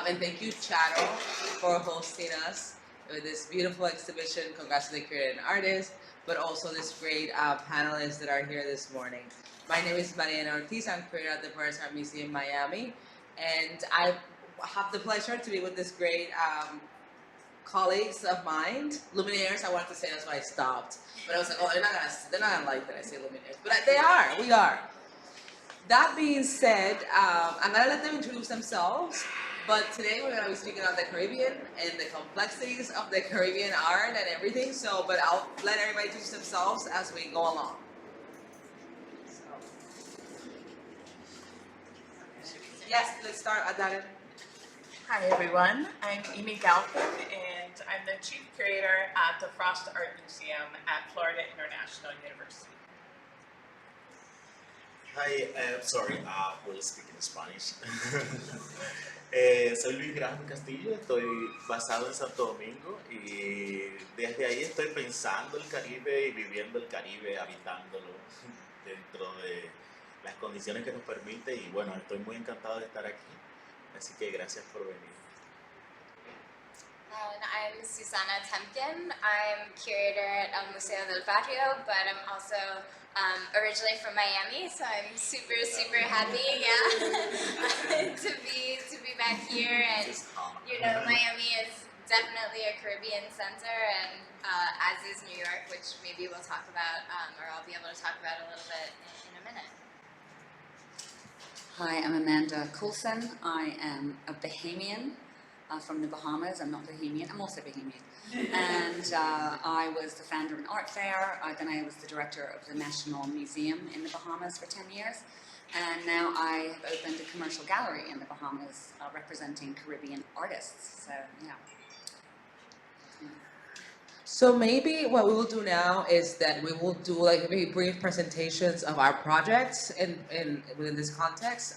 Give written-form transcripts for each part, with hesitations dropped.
And thank you, Channel, for hosting us with this beautiful exhibition. Congrats to the curator and artists, but also this great panelists that are here this morning. My name is María Elena Ortiz. I'm curator at the Pérez Art Museum Miami, and I have the pleasure to be with this great colleagues of mine, luminaires. I wanted to say that's why I stopped, but I was like, oh, they're not gonna like that I say luminaires, but we are. That being said, I'm gonna let them introduce themselves. But today we're gonna be speaking on the Caribbean and the complexities of the Caribbean art and everything. So, but I'll let everybody introduce themselves as we go along. Yes, let's start at that end. Hi everyone, I'm Amy Galpin and I'm the Chief Curator at the Frost Art Museum at Florida International University. Hi, we'll speak in Spanish. Soy Luis Graham Castillo, estoy basado en Santo Domingo y desde ahí estoy pensando el Caribe y viviendo el Caribe, habitándolo dentro de las condiciones que nos permite y bueno, estoy muy encantado de estar aquí, así que gracias por venir. And I'm Susanna Temkin. I'm curator at Museo del Barrio, but I'm also originally from Miami, so I'm super happy, to be back here. And you know, Miami is definitely a Caribbean center, and as is New York, which maybe we'll talk about, or I'll be able to talk about a little bit in a minute. Hi, I'm Amanda Coulson. I am a Bahamian. From the Bahamas. I'm not Bahamian, I'm also Bahamian. And I was the founder of an art fair, then I was the director of the National Museum in the Bahamas for 10 years. And now I have opened a commercial gallery in the Bahamas representing Caribbean artists, so yeah. So maybe what we will do now is that we will do like maybe brief presentations of our projects within this context.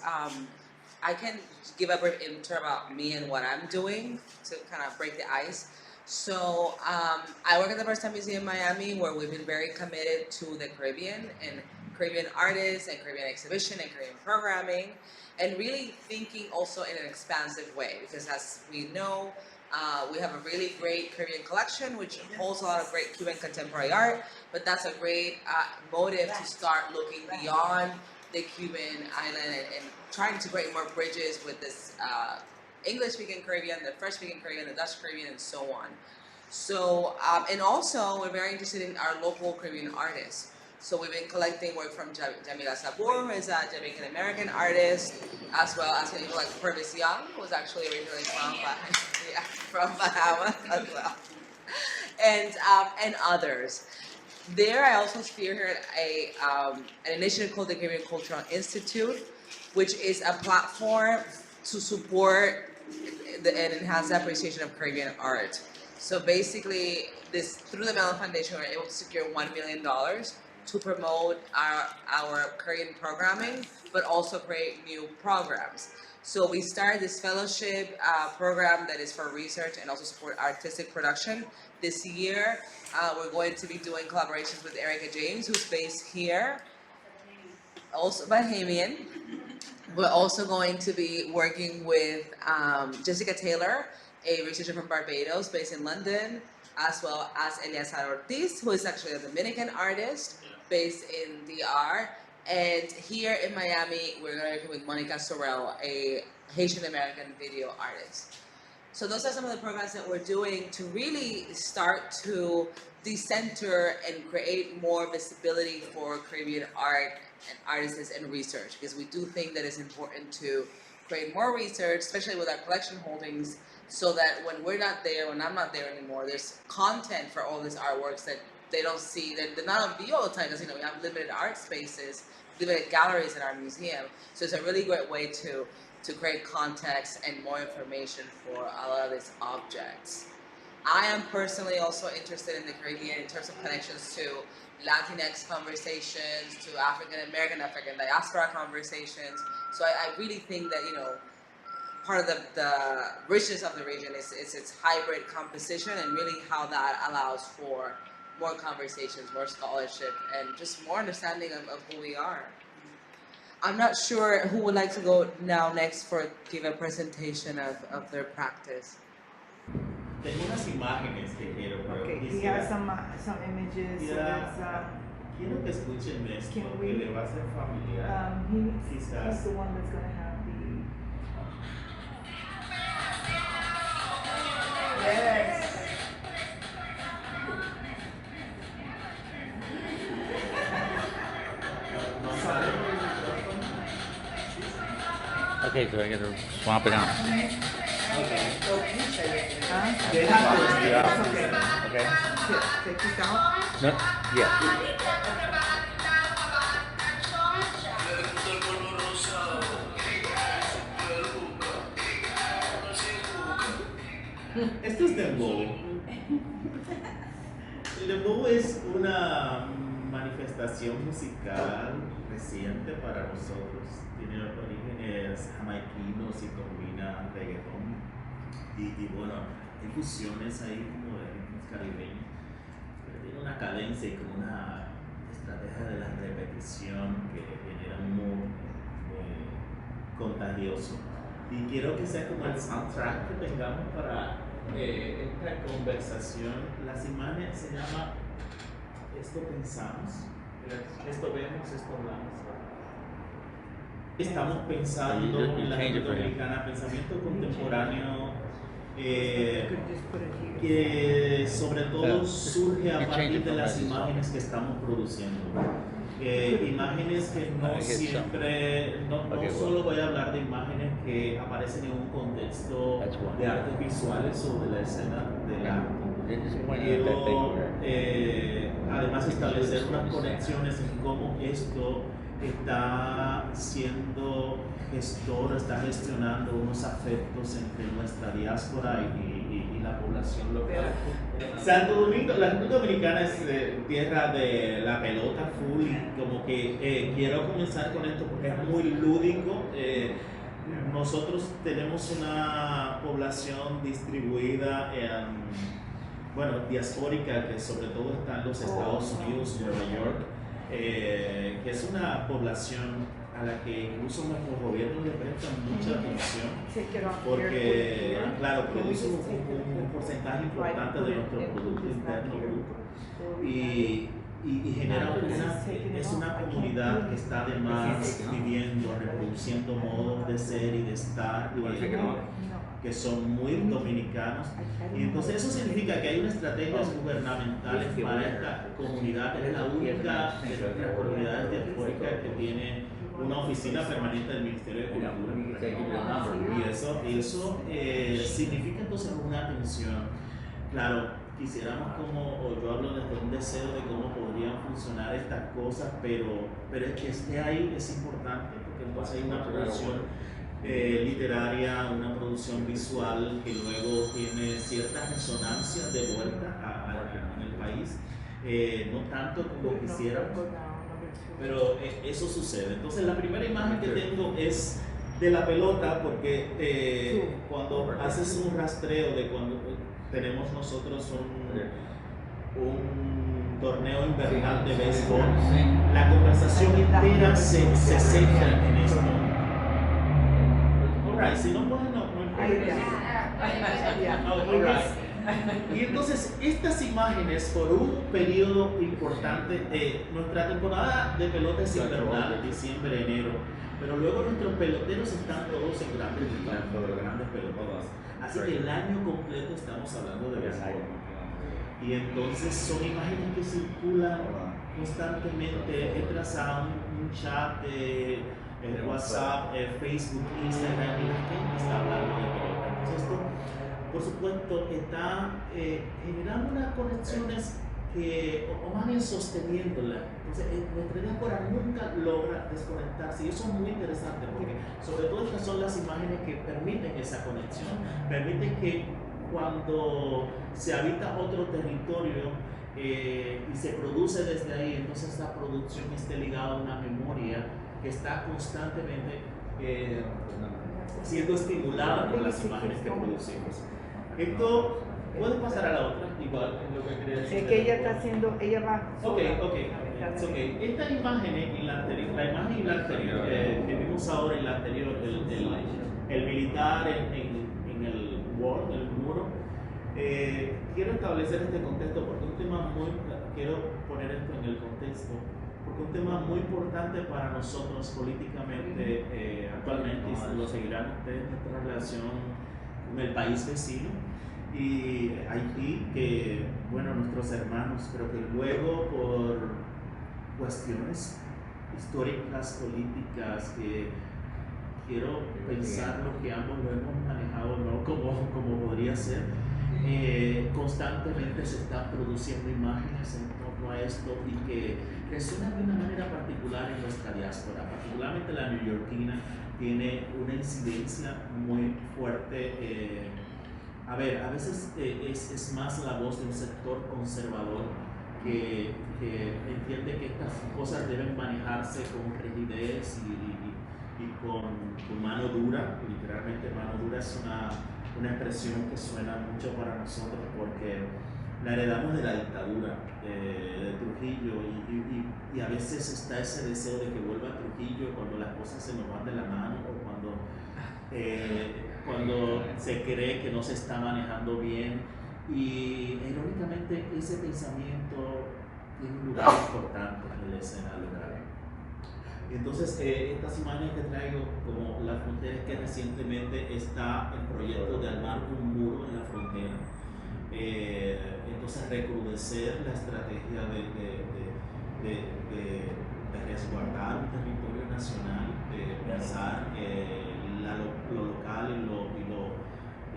I can give a brief intro about me and what I'm doing to kind of break the ice. So I work at the Pérez Art Museum Miami, where we've been very committed to the Caribbean and Caribbean artists and Caribbean exhibition and Caribbean programming, and really thinking also in an expansive way, because as we know, we have a really great Caribbean collection, which holds a lot of great Cuban contemporary art, but that's a great motive to start looking beyond the Cuban island and trying to create more bridges with this English-speaking Caribbean, the French-speaking Caribbean, the Dutch Caribbean, and so on. So, and also we're very interested in our local Caribbean artists. So we've been collecting work from Jamila Sabur, who is a Jamaican-American artist, as well as people like Purvis Young, who was actually originally from Bahamas as well, and others. There, I also spearhead an initiative called the Caribbean Cultural Institute, which is a platform to support and enhance the appreciation of Caribbean art. So basically, through the Mellon Foundation, we're able to secure $1 million to promote our Caribbean programming, but also create new programs. So we started this fellowship program that is for research and also support artistic production. This year, we're going to be doing collaborations with Erica James, who's based here, also Bahamian. We're also going to be working with Jessica Taylor, a researcher from Barbados based in London, as well as Elaine Ortiz, who is actually a Dominican artist based in DR. And here in Miami, we're going to be working with Monica Sorrell, a Haitian-American video artist. So those are some of the programs that we're doing to really start to decenter and create more visibility for Caribbean art and artists and research, because we do think that it's important to create more research, especially with our collection holdings, so that when we're not there, when I'm not there anymore, there's content for all these artworks that they don't see, they're not on view all the time, because we have limited art spaces, limited galleries in our museum. So it's a really great way to create context and more information for a lot of these objects. I am personally also interested in the Caribbean in terms of connections to Latinx conversations, to African diaspora conversations. So I really think that, part of the richness of the region is its hybrid composition, and really how that allows for more conversations, more scholarship, and just more understanding of who we are. I'm not sure who would like to go now next for give a presentation of their practice. Tengo unas imágenes que quiero, pero Okay, he quisiera, has some images. So Yeah. there's, quiero que escuchen esto, Can que we- le va a ser familiar. he's Quizás. the one that's going to have the. Yes. No sale el micrófono. Okay, so I gotta swap it out. Huh? Déjalo, Yeah. Okay. Okay. Take this out. No, yeah. Esto es dembow. El dembow es una manifestación musical reciente para nosotros. Tiene orígenes jamaiquinos y combina reggaetón. Y bueno, hay fusiones ahí como de ritmos caribeños. Pero tiene una cadencia y como una estrategia de la repetición que genera un mood contagioso. Y quiero que sea como el soundtrack que tengamos para esta conversación. Las imágenes se llama Esto pensamos, esto vemos, esto hablamos. Estamos pensando en la República Dominicana, pensamiento contemporáneo Could just put it here. que sobre todo surge a partir de las imágenes que estamos produciendo. Imágenes que no siempre, no solo voy a hablar de imágenes que aparecen en un contexto de artes visuales o de la escena del arte. Quiero además establecer unas conexiones en cómo esto está siendo gestor, está gestionando unos afectos entre nuestra diáspora y la población local. Santo Domingo, la República Dominicana es tierra de la pelota full y como que quiero comenzar con esto porque es muy lúdico. Nosotros tenemos una población distribuida diaspórica, que sobre todo está en los Estados Unidos, Nueva York, que es una población a la que incluso nuestros gobiernos le prestan mucha atención Take it off here, porque, put it here. claro, Then we produce just take un porcentaje importante put de it- nuestro and put Producto this back Interno here. Bruto So we y genera es una comunidad que está además viviendo, reproduciendo modos de ser y de estar que son muy dominicanos. Y entonces eso significa que hay unas estrategias gubernamentales para esta comunidad. Es la única de nuestras comunidades diaspóricas que tiene una oficina permanente del Ministerio de Cultura. Y eso significa entonces una atención. Claro, quisiéramos o yo hablo desde un deseo de cómo podrían funcionar estas cosas, pero es que esté ahí es importante, porque entonces hay una producción literaria, una producción visual que luego tiene ciertas resonancias de vuelta en el país, no tanto como quisiéramos, pero eso sucede. Entonces la primera imagen que tengo es de la pelota, porque cuando haces un rastreo de cuando tenemos nosotros un torneo invernal de béisbol, la conversación entera se centra en esto. Alright, si no pueden, no importa. Y entonces estas imágenes por un periodo importante, nuestra temporada de pelota es invernal, diciembre, enero, pero luego nuestros peloteros están todos en grandes pelotas. Así que el año completo estamos hablando de béisbol. Y entonces son imágenes que circulan constantemente. Entras a un chat de WhatsApp, Facebook, Instagram y la gente está hablando de pelota. Entonces esto, por supuesto, está generando unas conexiones o más bien sosteniéndola. Entonces, nuestra diáspora nunca logra desconectarse y eso es muy interesante porque sobre todo estas son las imágenes que permiten esa conexión, permiten que cuando se habita otro territorio y se produce desde ahí, entonces esa producción esté ligada a una memoria que está constantemente siendo estimulada por las imágenes que producimos. Esto puede pasar a la otra, igual es lo que quería decir. que ella está haciendo, ella va sola. It's okay. Esta imagen y la anterior, la imagen y la anterior, que vimos ahora en la anterior, el militar en el wall, el muro, quiero establecer este contexto porque quiero poner esto en el contexto, porque un tema muy importante para nosotros políticamente actualmente, y lo seguirán ustedes, nuestra relación con el país vecino y Haití, que bueno, nuestros hermanos, pero que luego por cuestiones históricas, políticas, que quiero pensar lo que ambos lo hemos manejado, ¿no? como podría ser, constantemente se están produciendo imágenes en torno a esto y que resuenan de una manera particular en nuestra diáspora, particularmente la neoyorquina, tiene una incidencia muy fuerte. A veces es más la voz de un sector conservador que entiende que estas cosas deben manejarse con rigidez y con mano dura. Literalmente mano dura es una expresión que suena mucho para nosotros porque la heredamos de la dictadura de Trujillo y a veces está ese deseo de que vuelva Trujillo cuando las cosas se nos van de la mano o cuando se cree que no se está manejando bien. Y irónicamente ese pensamiento tiene un lugar importante en la escena local. Entonces estas imágenes que traigo, como la frontera, es que recientemente está el proyecto de armar un muro en la frontera. Entonces recrudecer la estrategia de resguardar un territorio nacional, de pensar lo local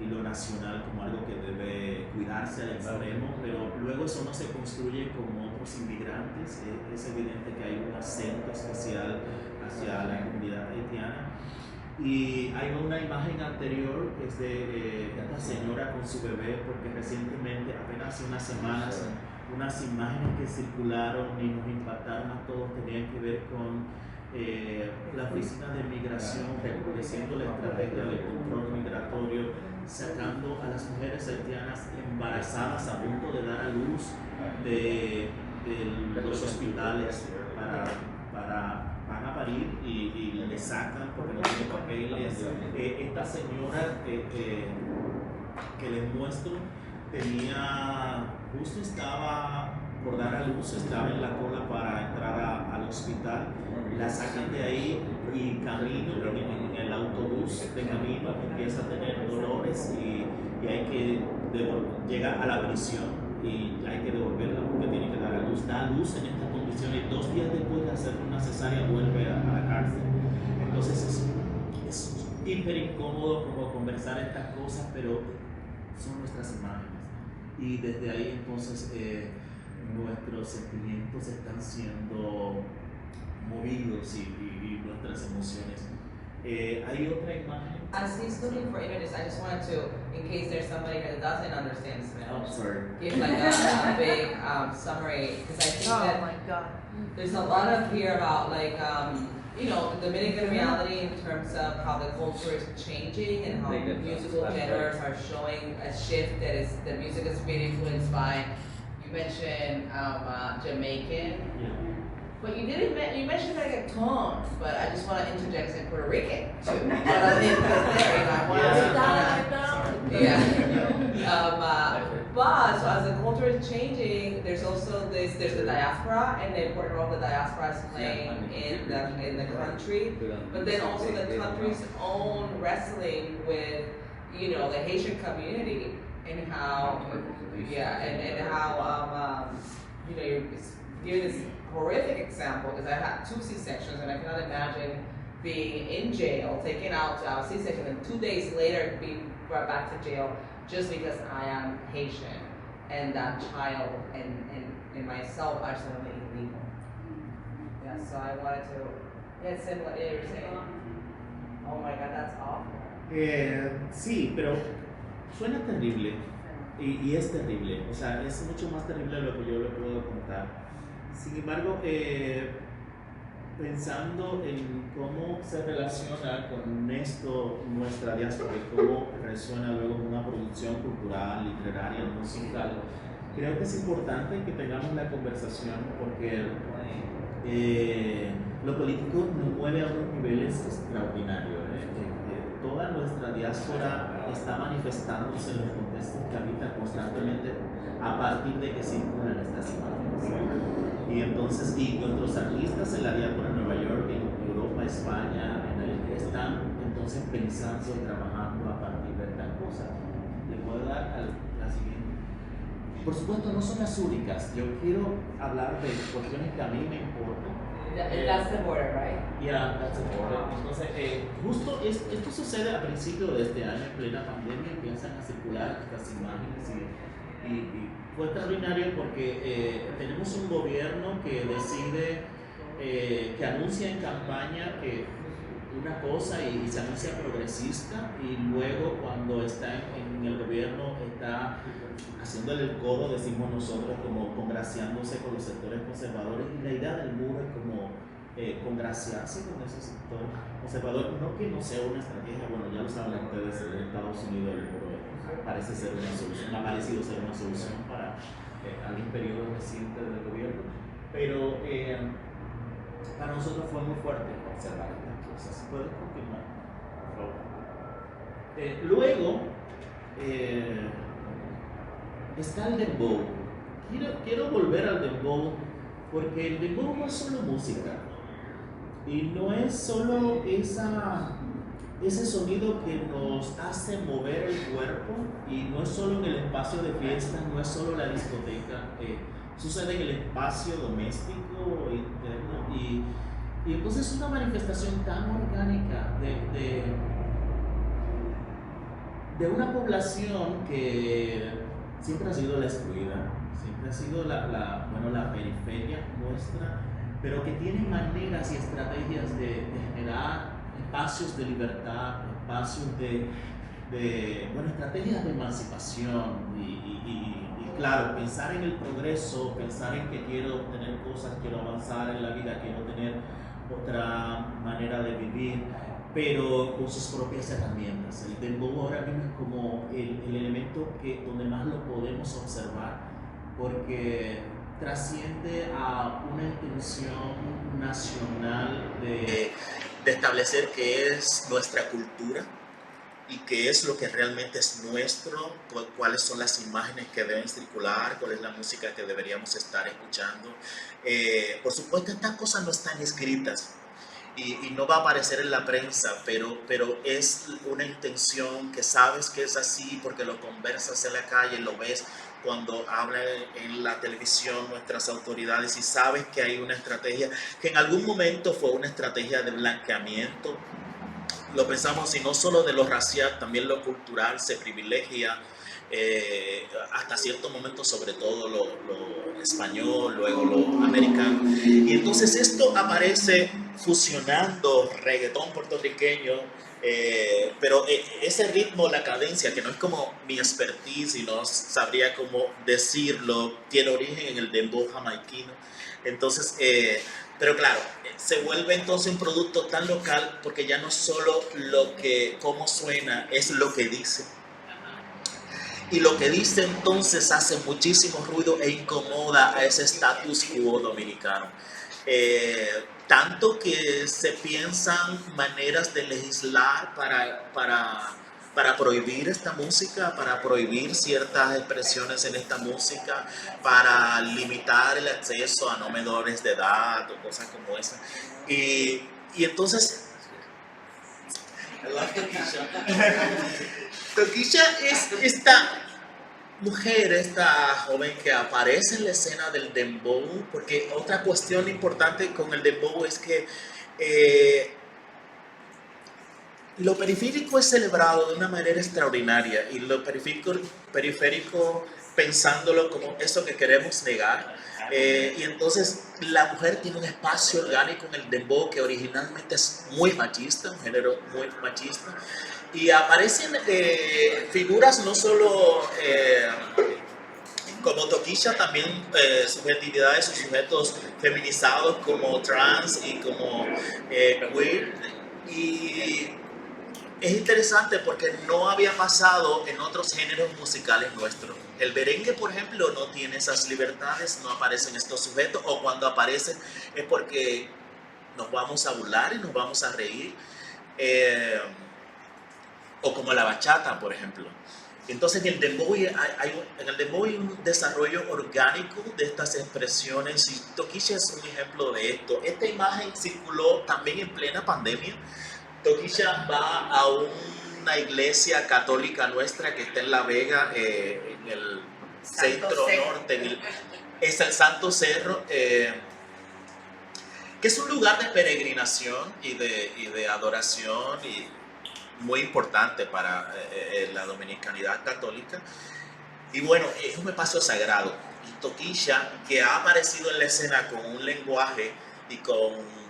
y lo nacional como algo que debe cuidarse al extremo, pero luego eso no se construye como otros inmigrantes. Es evidente que hay un acento especial hacia la comunidad haitiana. Y hay una imagen anterior que es de esta señora con su bebé, porque recientemente, apenas hace unas semanas, unas imágenes que circularon y nos impactaron a todos tenían que ver con la oficina de migración recrudeciendo la estrategia de control migratorio, sacando a las mujeres haitianas embarazadas a punto de dar a luz de los hospitales van a parir y le sacan porque no tiene papeles. Esta señora que les muestro estaba por dar a luz, estaba en la cola para entrar al hospital, la sacan de ahí y camino en el autobús de camino empieza a tener dolores y hay que llega a la prisión y hay que devolverla porque tiene que dar a luz. Da a luz en estas condiciones, 2 días después de hacer una cesárea vuelve a la cárcel. Entonces es hiper incómodo como conversar estas cosas, pero son nuestras imágenes y desde ahí entonces nuestros sentimientos están siendo movidos y nuestras emociones. Hay otra imagen. As he's looking for images, I just wanted to, in case there's somebody that doesn't understand Spanish, give like a big summary, because I think that my God. there's a lot of here about like, Dominican reality in terms of how the culture is changing and how musical genres are showing a shift that music is being influenced by. You mentioned Jamaican. Yeah. But you mentioned reggaeton, but I just want to interject saying Puerto Rican too. But I didn't put there, I wanted to but so as the culture is changing, there's also there's the diaspora and the important role the diaspora is playing in the country, but then also the country's own wrestling with, the Haitian community and how, and how, you're giving this horrific example because I had 2 C-sections and I cannot imagine being in jail, taken out to have a C-section, and 2 days later being brought back to jail just because I am Haitian and that child and myself are suddenly illegal. Yeah, so I wanted to send what you were saying. Oh my God, that's awful. Sí, pero suena terrible y es terrible, o sea, es mucho más terrible de lo que yo le puedo contar. Sin embargo, pensando en cómo se relaciona con esto nuestra diáspora y cómo resuena luego con una producción cultural, literaria, musical, creo que es importante que tengamos la conversación porque lo político nos mueve a unos niveles extraordinarios. Toda nuestra diáspora está manifestándose en los contextos que habitan constantemente a partir de que circulan estas imágenes. Y entonces, y nuestros artistas en la diáspora en Nueva York, en Europa, España, están entonces pensando y trabajando a partir de tal cosa. Le puedo dar la siguiente. Por supuesto, no son las únicas. Yo quiero hablar de cuestiones que a mí me importan. That's the border, right? Yeah, that's the border. Entonces, justo esto sucede a principios de este año, en plena pandemia, empiezan a circular estas imágenes y fue extraordinario porque tenemos un gobierno que decide, que anuncia en campaña que una cosa y se anuncia progresista y luego cuando está en el gobierno está haciéndole el codo, decimos nosotros, como congraciándose con los sectores conservadores, y la idea del muro es como congraciarse con esos sectores conservadores, no que no sea una estrategia, bueno, ya lo saben ustedes, en Estados Unidos el muro parece ser una solución, ha parecido ser una solución para algún periodo reciente del gobierno, pero para nosotros fue muy fuerte observar estas cosas. ¿Puedes continuar, por favor? Luego está el dembow. Quiero volver al dembow porque el dembow no es solo música y no es solo ese sonido que nos hace mover el cuerpo y no es solo en el espacio de fiesta, no es solo la discoteca, sucede en el espacio doméstico interno y entonces es una manifestación tan orgánica de una población que siempre ha sido la excluida, siempre ha sido la periferia nuestra, pero que tiene maneras y estrategias de generar espacios de libertad, espacios estrategias de emancipación y claro, pensar en el progreso, pensar en que quiero obtener cosas, quiero avanzar en la vida, quiero tener otra manera de vivir, pero con sus propias herramientas. El dembow ahora mismo es como el elemento donde más lo podemos observar, porque trasciende a una intención nacional de establecer qué es nuestra cultura y qué es lo que realmente es nuestro, cuáles son las imágenes que deben circular, cuál es la música que deberíamos estar escuchando. Por supuesto, estas cosas no están escritas y no va a aparecer en la prensa, pero es una intención que sabes que es así porque lo conversas en la calle, lo ves cuando hablan en la televisión nuestras autoridades y sabes que hay una estrategia que en algún momento fue una estrategia de blanqueamiento. Lo pensamos y no solo de lo racial, también lo cultural se privilegia hasta cierto momento, sobre todo lo español, luego lo americano. Y entonces esto aparece fusionando reggaetón puertorriqueño, pero ese ritmo, la cadencia, que no es como mi expertise y no sabría cómo decirlo, tiene origen en el dembow jamaiquino. Entonces, pero claro, se vuelve entonces un producto tan local porque ya no solo cómo suena, es lo que dice. Y lo que dice entonces hace muchísimo ruido e incomoda a ese status quo dominicano. Tanto que se piensan maneras de legislar para prohibir esta música, para prohibir ciertas expresiones en esta música, para limitar el acceso a no menores de edad o cosas como esa. Y entonces, I love Tokisha. Tokisha es esta mujer, esta joven que aparece en la escena del dembow, porque otra cuestión importante con el dembow es que lo periférico es celebrado de una manera extraordinaria y lo periférico pensándolo como eso que queremos negar. Y entonces la mujer tiene un espacio orgánico en el dembow que originalmente es muy machista, un género muy machista. Y aparecen figuras no solo como Tokisha, también subjetividades o sujetos feminizados como trans y como queer. Y es interesante porque no había pasado en otros géneros musicales nuestros. El merengue, por ejemplo, no tiene esas libertades, no aparecen estos sujetos, o cuando aparecen es porque nos vamos a burlar y nos vamos a reír. O como la bachata, por ejemplo. Entonces en el dembow hay un desarrollo orgánico de estas expresiones, y Toquilla es un ejemplo de esto. Esta imagen circuló también en plena pandemia. Toquilla va a una iglesia católica nuestra que está en La Vega, en el centro norte, es el Santo Cerro, que es un lugar de peregrinación y de adoración y muy importante para la dominicanidad católica. Y bueno, es un espacio sagrado. Y Toquilla, que ha aparecido en la escena con un lenguaje y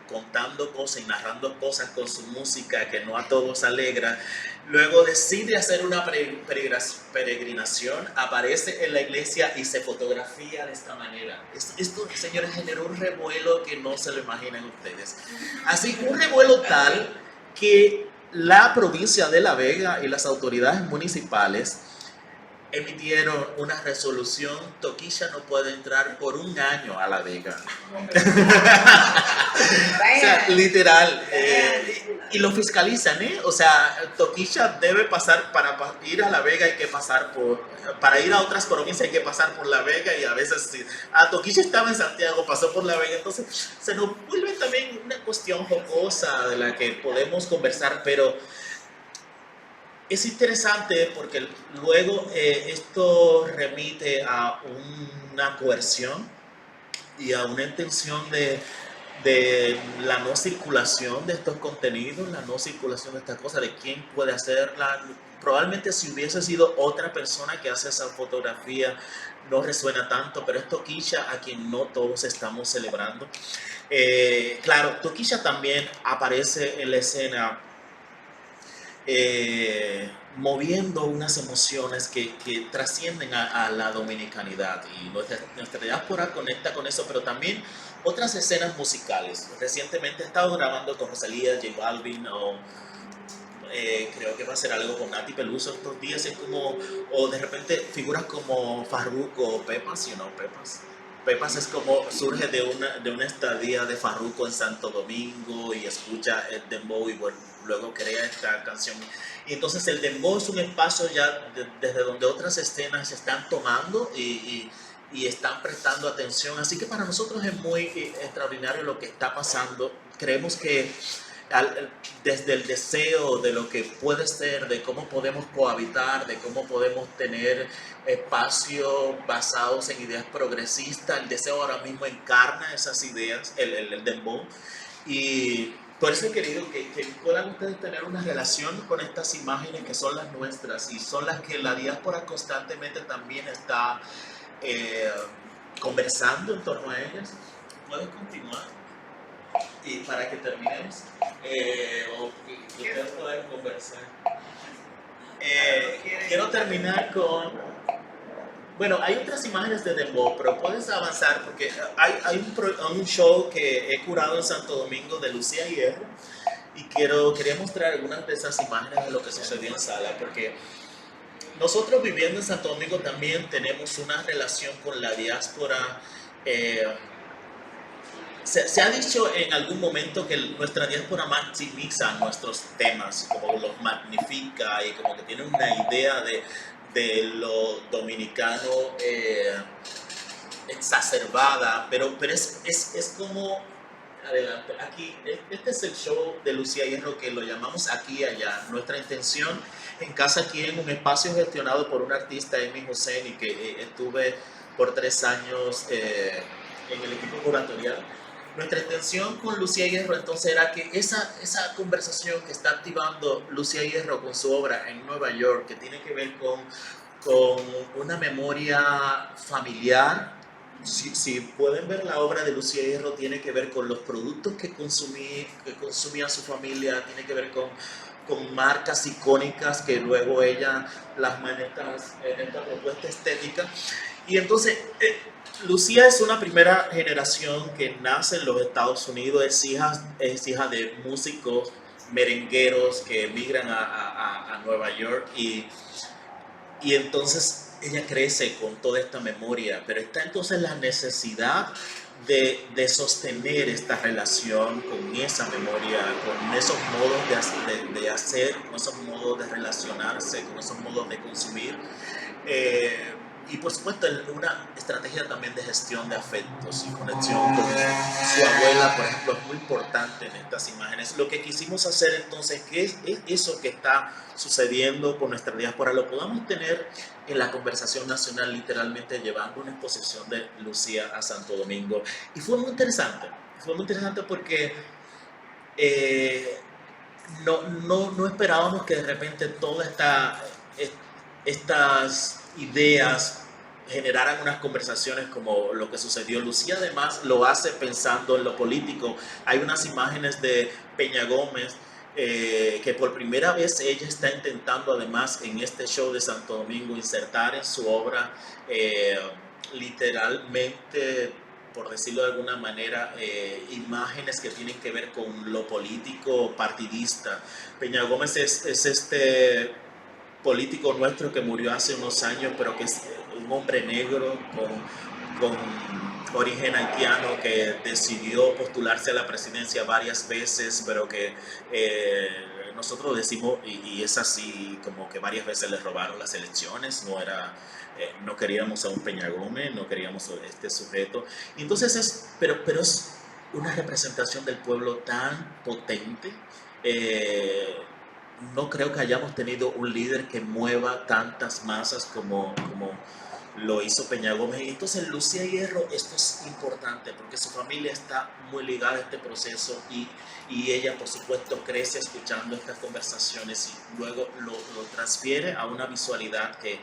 contando cosas y narrando cosas con su música que no a todos alegra, luego decide hacer una peregrinación, aparece en la iglesia y se fotografía de esta manera. Esto, señores, generó un revuelo que no se lo imaginan ustedes. Así, un revuelo tal que la provincia de La Vega y las autoridades municipales emitieron una resolución: Toquilla no puede entrar por un año a La Vega. O sea, literal. Y lo fiscalizan, ¿eh? O sea, Toquilla debe pasar, para ir a La Vega hay que pasar para ir a otras provincias hay que pasar por La Vega, y a veces sí. Toquilla estaba en Santiago, pasó por La Vega, entonces se nos vuelve también una cuestión jocosa de la que podemos conversar, pero es interesante porque luego esto remite a una coerción y a una intención de la no circulación de estos contenidos, la no circulación de estas cosas, de quién puede hacerla. Probablemente si hubiese sido otra persona que hace esa fotografía no resuena tanto, pero es Toquilla a quien no todos estamos celebrando. Claro, Toquilla también aparece en la escena moviendo unas emociones que trascienden a la dominicanidad, y nuestra diáspora conecta con eso, pero también otras escenas musicales. Recientemente he estado grabando con Rosalía, J Balvin, o creo que va a ser algo con Nati Peluso estos días. Es como, o de repente figuras como Farruko o Pepas, Pepas es como surge de una estadía de Farruko en Santo Domingo y escucha el dembow y bueno, luego crea esta canción. Y entonces el dembow es un espacio ya desde donde otras escenas se están tomando y están prestando atención. Así que para nosotros es muy extraordinario lo que está pasando. Creemos que desde el deseo de lo que puede ser, de cómo podemos cohabitar, de cómo podemos tener espacios basados en ideas progresistas, el deseo ahora mismo encarna esas ideas, el dembow. Y por eso he querido que puedan ustedes tener una relación con estas imágenes que son las nuestras y son las que la diáspora constantemente también está conversando en torno a ellas. ¿Puedes continuar? Y para que terminemos, o ustedes pueden conversar. Quiero terminar con... Bueno, hay otras imágenes de dembow, pero puedes avanzar porque hay un show que he curado en Santo Domingo de Lucía Hierro, y quería mostrar algunas de esas imágenes de lo que sucedió en sala, porque nosotros viviendo en Santo Domingo también tenemos una relación con la diáspora. Se ha dicho en algún momento que nuestra diáspora maximiza nuestros temas, como los magnifica y como que tiene una idea de lo dominicano exacerbada, pero es como... Adelante, aquí, este es el show de Lucía Hierro que lo llamamos Aquí y Allá. Nuestra intención en Casa Aquí, en un espacio gestionado por un artista, Emi Hussein, y que estuve por 3 años en el equipo curatorial. Nuestra intención con Lucía Hierro entonces era que esa conversación que está activando Lucía Hierro con su obra en Nueva York, que tiene que ver con una memoria familiar. Si pueden ver la obra de Lucía Hierro, tiene que ver con los productos que consumía su familia, tiene que ver con marcas icónicas que luego ella plasma en esta propuesta estética. Y entonces, Lucía es una primera generación que nace en los Estados Unidos, es hija de músicos merengueros que emigran a Nueva York y entonces ella crece con toda esta memoria, pero está entonces la necesidad de sostener esta relación con esa memoria, con esos modos de hacer, con esos modos de relacionarse, con esos modos de consumir. Y por supuesto una estrategia también de gestión de afectos y conexión con su abuela, por ejemplo, es muy importante en estas imágenes. Lo que quisimos hacer entonces es que eso que está sucediendo con nuestra diáspora lo podamos tener en la conversación nacional, literalmente llevando una exposición de Lucía a Santo Domingo. Y fue muy interesante porque no esperábamos que de repente todas estas ideas generaran unas conversaciones como lo que sucedió. Lucía además lo hace pensando en lo político. Hay unas imágenes de Peña Gómez que por primera vez ella está intentando además en este show de Santo Domingo insertar en su obra literalmente, por decirlo de alguna manera, imágenes que tienen que ver con lo político partidista. Peña Gómez es este político nuestro que murió hace unos años, pero que es un hombre negro con origen haitiano que decidió postularse a la presidencia varias veces, pero que nosotros decimos, y es así, como que varias veces le robaron las elecciones, no queríamos a un Peña Gómez, no queríamos a este sujeto. Y entonces pero es una representación del pueblo tan potente. No creo que hayamos tenido un líder que mueva tantas masas como lo hizo Peña Gómez. Y entonces Lucía Hierro, esto es importante porque su familia está muy ligada a este proceso y ella por supuesto crece escuchando estas conversaciones y luego lo transfiere a una visualidad que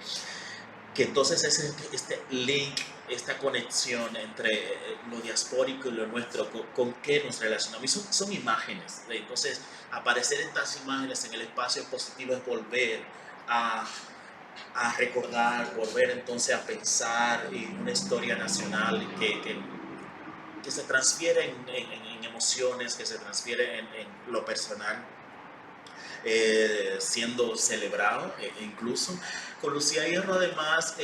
entonces es este link, esta conexión entre lo diaspórico y lo nuestro, con qué nos relacionamos. Y son imágenes. Entonces, aparecer estas imágenes en el espacio positivo es volver a recordar, volver entonces a pensar en una historia nacional que se transfiere en emociones, que se transfiere en lo personal. Siendo celebrado incluso. Con Lucía Hierro además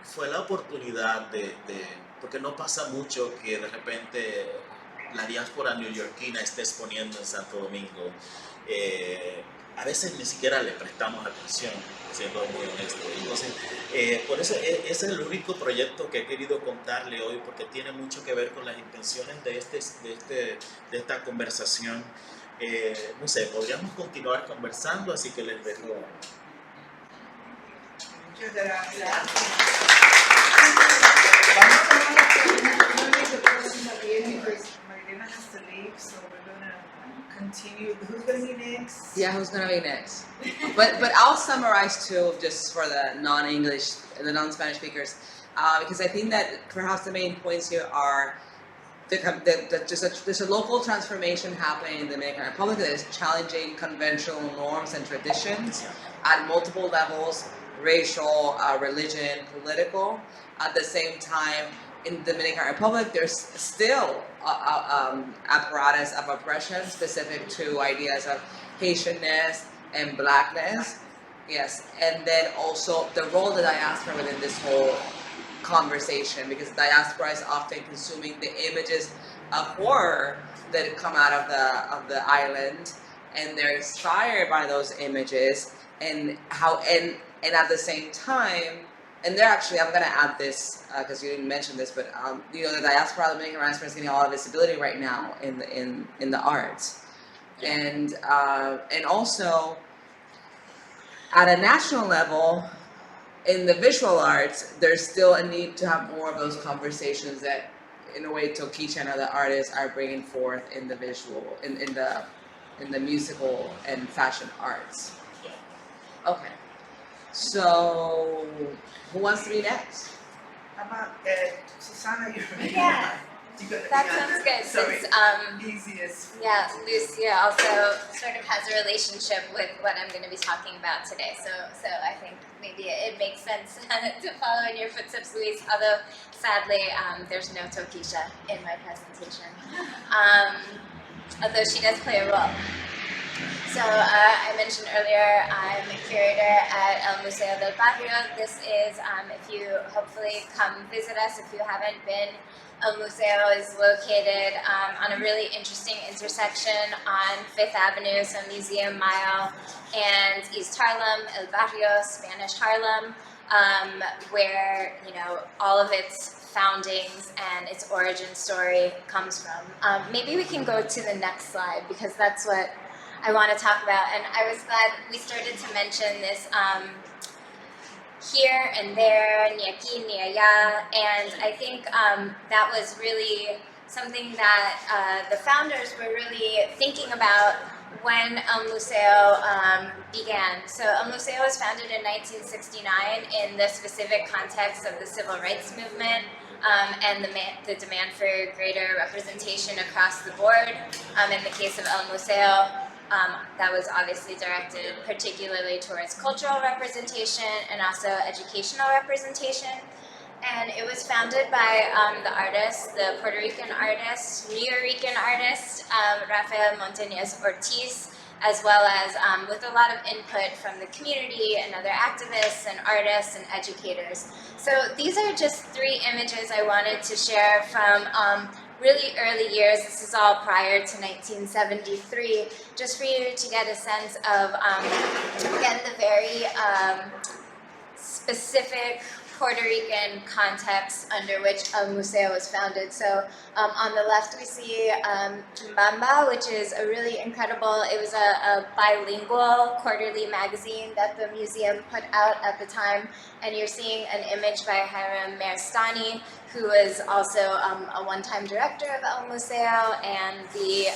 fue la oportunidad porque no pasa mucho que de repente la diáspora neoyorquina esté exponiendo en Santo Domingo. A veces ni siquiera le prestamos atención, siendo muy honesto. Entonces, por eso ese es el único proyecto que he querido contarle hoy, porque tiene mucho que ver con las intenciones de esta conversación. No sé, podríamos continuar conversando, así que les dejo. Muchas gracias. Vamos a tomar la próxima vez, because María Elena has to leave, so we're gonna continue. Who's gonna be next? Yeah, who's gonna be next? But I'll summarize too, just for the non-English, the non-Spanish speakers, because I think that perhaps the main points here are there's a local transformation happening in the Dominican Republic that is challenging conventional norms and traditions at multiple levels, racial, religion, political. At the same time, in the Dominican Republic, there's still apparatus of oppression specific to ideas of Haitianness and Blackness. Yes, and then also the role of the diaspora within this whole conversation, because diaspora is often consuming the images of horror that come out of the island, and they're inspired by those images, and at the same time, and they're actually, I'm going to add this because you didn't mention this, but the diaspora, the Dominican diaspora is getting a lot of visibility right now in the arts, and also at a national level. In the visual arts, there's still a need to have more of those conversations that, in a way, Tokisha and other artists are bringing forth in the visual, in the musical and fashion arts. Okay, so who wants to be next? How about Susanna? Yeah. That sounds good. Sorry. Since Easiest. yeah, Lucia also sort of has a relationship with what I'm going to be talking about today. So I think maybe it makes sense to follow in your footsteps, Luis. Although sadly, there's no Tokisha in my presentation. Although she does play a role. So I mentioned earlier, I'm a curator at El Museo del Barrio. This is, if you hopefully come visit us, if you haven't been, El Museo is located on a really interesting intersection on 5th Avenue, so Museum Mile and East Harlem, El Barrio, Spanish Harlem, where, you know, all of its foundings and its origin story comes from. Maybe we can go to the next slide because that's what I want to talk about. And I was glad we started to mention this here and there, ni aquí, ni allá, and I think that was really something that the founders were really thinking about when El Museo began. So El Museo was founded in 1969 in the specific context of the civil rights movement and the demand for greater representation across the board. In the case of El Museo, that was obviously directed particularly towards cultural representation and also educational representation. And it was founded by the artist, the Puerto Rican artist, Nuyorican artist, Rafael Montañez Ortiz, as well as with a lot of input from the community and other activists and artists and educators. So these are just 3 images I wanted to share from really early years. This is all prior to 1973, just for you to get a sense of, again, the very specific Puerto Rican context under which El Museo was founded. So on the left we see Chumbamba, which is a really incredible, it was a bilingual quarterly magazine that the museum put out at the time. And you're seeing an image by Hiram Merstani, who was also a one-time director of El Museo and the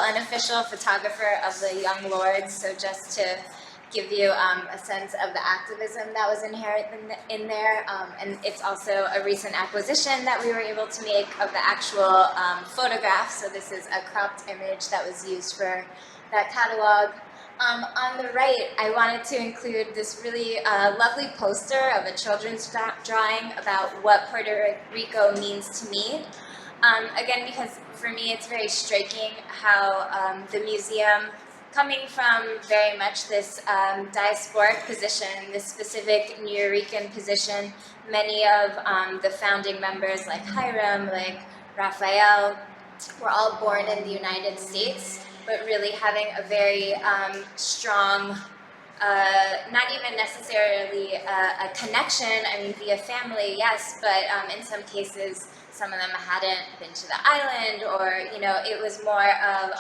unofficial photographer of the Young Lords. So just to give you a sense of the activism that was inherent in there. And it's also a recent acquisition that we were able to make of the actual photograph. So this is a cropped image that was used for that catalog. On the right, I wanted to include this really lovely poster of a children's drawing about what Puerto Rico means to me. Again, because for me it's very striking how the museum, coming from very much this diasporic position, this specific Nuyorican position, many of the founding members like Hiram, like Rafael, were all born in the United States, but really having a very strong, not even necessarily a connection, I mean via family, yes, but in some cases, some of them hadn't been to the island, or, you know, it was more of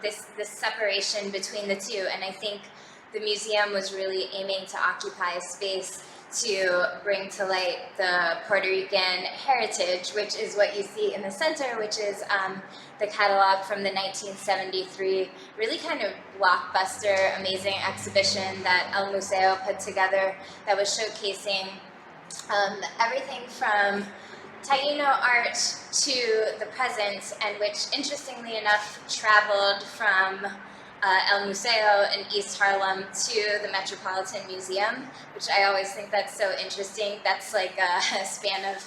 this separation between the two. And I think the museum was really aiming to occupy a space to bring to light the Puerto Rican heritage, which is what you see in the center, which is the catalog from the 1973 really kind of blockbuster, amazing exhibition that El Museo put together that was showcasing everything from Taino art to the present, and which, interestingly enough, traveled from El Museo in East Harlem to the Metropolitan Museum, which I always think that's so interesting. That's like a span of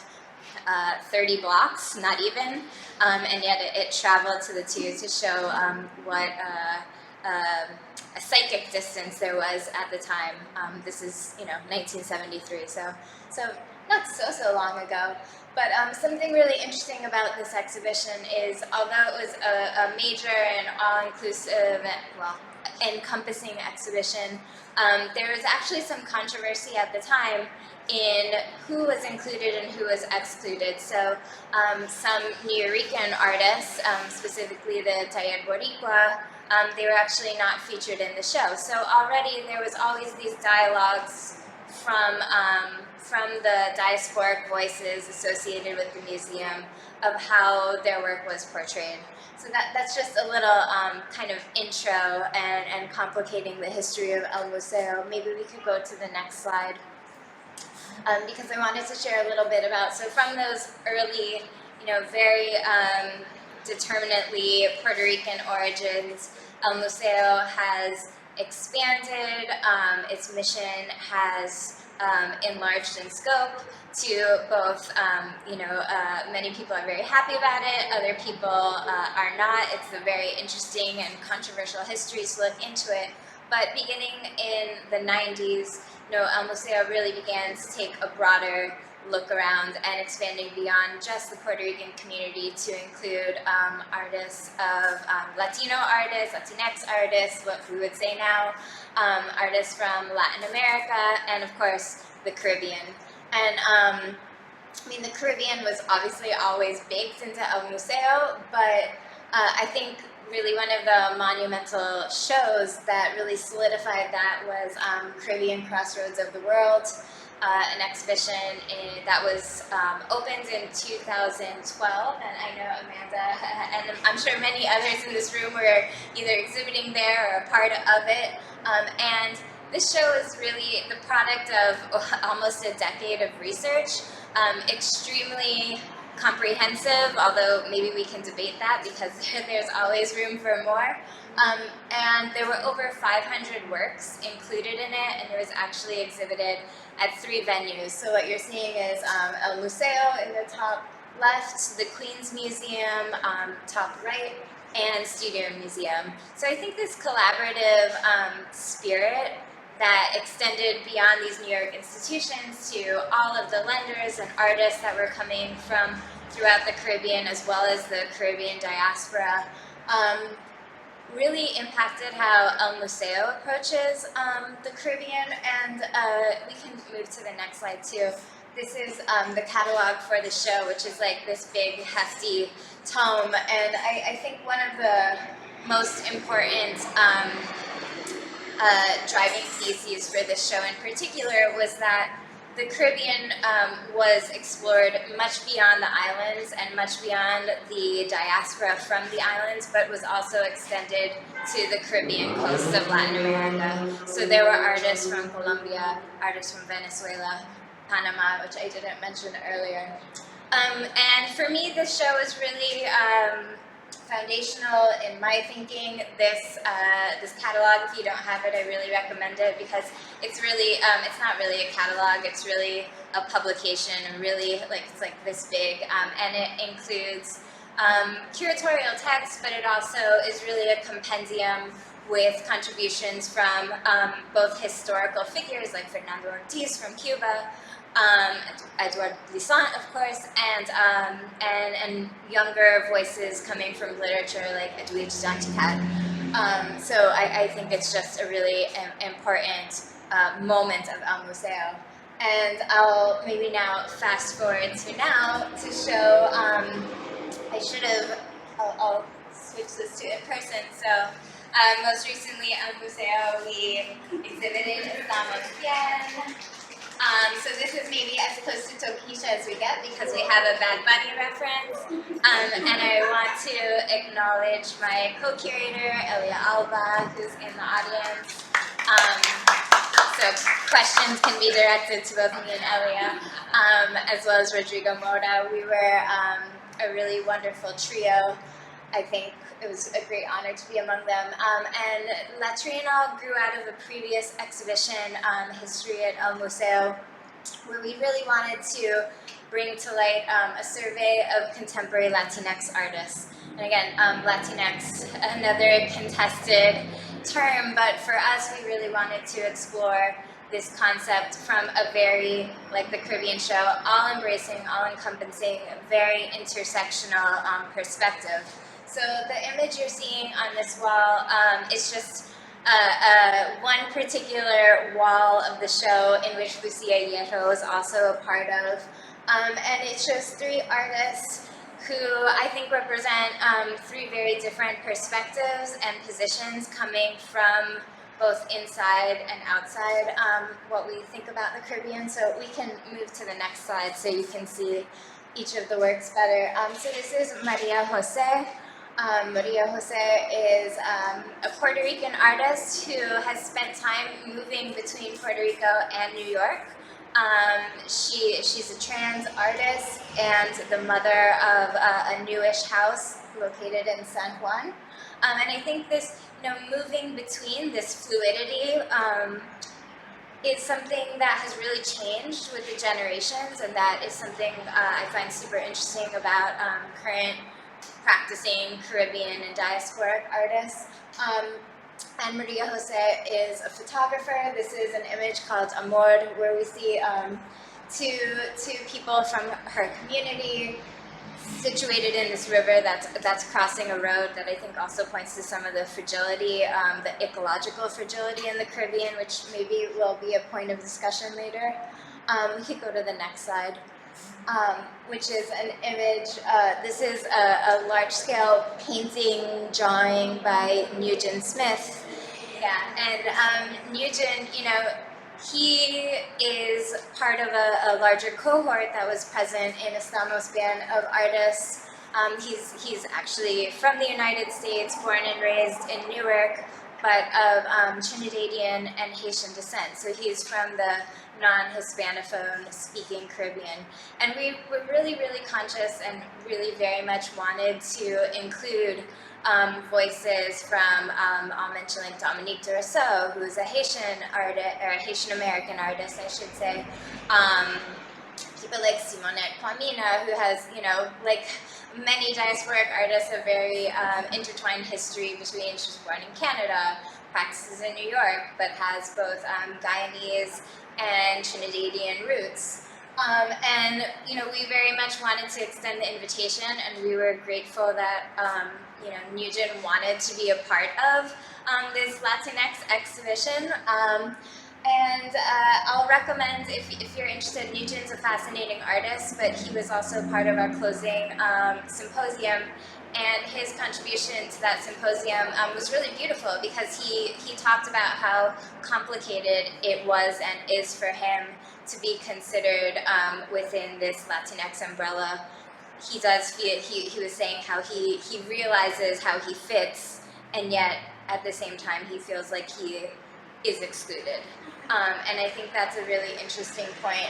30 blocks, not even, and yet it traveled to the two to show what a psychic distance there was at the time. This is, 1973, so not so long ago. But something really interesting about this exhibition is, although it was a major and all-inclusive, encompassing exhibition, there was actually some controversy at the time in who was included and who was excluded. So some Nuyorican artists, specifically the Taller Boricua, they were actually not featured in the show. So already there was always these dialogues from the diasporic voices associated with the museum of how their work was portrayed. So that's just a little kind of intro and complicating the history of El Museo. Maybe we could go to the next slide. Because I wanted to share a little bit about, so from those early, very determinately Puerto Rican origins, El Museo has expanded. Its mission has enlarged in scope to both, many people are very happy about it, other people are not. It's a very interesting and controversial history to look into it. But beginning in the 90s, El Museo really began to take a broader look around and expanding beyond just the Puerto Rican community to include artists of Latino artists, Latinx artists, what we would say now, artists from Latin America, and of course the Caribbean. And the Caribbean was obviously always baked into El Museo, but I think really one of the monumental shows that really solidified that was Caribbean Crossroads of the World, an exhibition that was opened in 2012, and I know Amanda and I'm sure many others in this room were either exhibiting there or a part of it. And this show is really the product of almost a decade of research, extremely comprehensive, although maybe we can debate that because there's always room for more. And there were over 500 works included in it, and it was actually exhibited at 3 venues. So what you're seeing is El Museo in the top left, the Queen's Museum top right, and Studio Museum. So I think this collaborative spirit that extended beyond these New York institutions to all of the lenders and artists that were coming from throughout the Caribbean as well as the Caribbean diaspora really impacted how El Museo approaches the Caribbean, and we can move to the next slide too. This is the catalog for the show, which is like this big hefty tome, and I think one of the most important driving theses for this show in particular was that the Caribbean was explored much beyond the islands and much beyond the diaspora from the islands, but was also extended to the Caribbean coasts of Latin America. So there were artists from Colombia, artists from Venezuela, Panama, which I didn't mention earlier. And for me, this show is really foundational in my thinking. This catalog, if you don't have it, I really recommend it because it's really, it's not really a catalog, it's really a publication, and really, it's like this big, and it includes curatorial text, but it also is really a compendium with contributions from both historical figures like Fernando Ortiz from Cuba, Edouard Glissant, of course, and younger voices coming from literature like Edwidge Danticat. So I think it's just a really important moment of El Museo. And I'll maybe now fast forward to now to show, I'll switch this to in person. So most recently at El Museo, we exhibited Estamos Bien. So this is maybe as close to Tokisha as we get because we have a Bad Bunny reference. And I want to acknowledge my co-curator, Elia Alba, who's in the audience. So questions can be directed to both me and Elia, as well as Rodrigo Mora. We were a really wonderful trio. I think it was a great honor to be among them. And La Triennale grew out of a previous exhibition, History at El Museo, where we really wanted to bring to light a survey of contemporary Latinx artists. And again, Latinx, another contested term, but for us, we really wanted to explore this concept from a very, like the Caribbean show, all-embracing, all-encompassing, very intersectional perspective. So the image you're seeing on this wall is just one particular wall of the show in which Lucia Hierro is also a part of. And it shows 3 artists who I think represent 3 very different perspectives and positions coming from both inside and outside what we think about the Caribbean. So we can move to the next slide so you can see each of the works better. So this is María José. María José is a Puerto Rican artist who has spent time moving between Puerto Rico and New York. She's a trans artist and the mother of a newish house located in San Juan. And I think this, moving between this fluidity is something that has really changed with the generations, and that is something I find super interesting about current practicing Caribbean and diasporic artists. And Maria Jose is a photographer. This is an image called Amor, where we see two people from her community situated in this river that's crossing a road that I think also points to some of the fragility, the ecological fragility in the Caribbean, which maybe will be a point of discussion later. We could go to the next slide, which is an image. This is a large-scale painting drawing by Nugent Smith. Yeah, and Nugent, you know, he is part of a larger cohort that was present in Estamos band of artists. He's actually from the United States, born and raised in Newark, but of Trinidadian and Haitian descent. So he's from the non-Hispanophone speaking Caribbean. And we were really, really conscious and really very much wanted to include voices from, I'll mention like Dominique de Rousseau, who is a Haitian artist, or a Haitian American artist, I should say. People like Simonette Kwamina, who has, you know, like many diasporic artists, a very intertwined history between, she was born in Canada, practices in New York, but has both Guyanese and Trinidadian roots. And, you know, we very much wanted to extend the invitation, and we were grateful that, you know, Nugent wanted to be a part of this Latinx exhibition. And I'll recommend, if you're interested, Nugent's a fascinating artist, but he was also part of our closing symposium. And his contribution to that symposium was really beautiful, because he talked about how complicated it was and is for him to be considered within this Latinx umbrella. He was saying how he realizes how he fits, and yet at the same time he feels like he is excluded. And I think that's a really interesting point.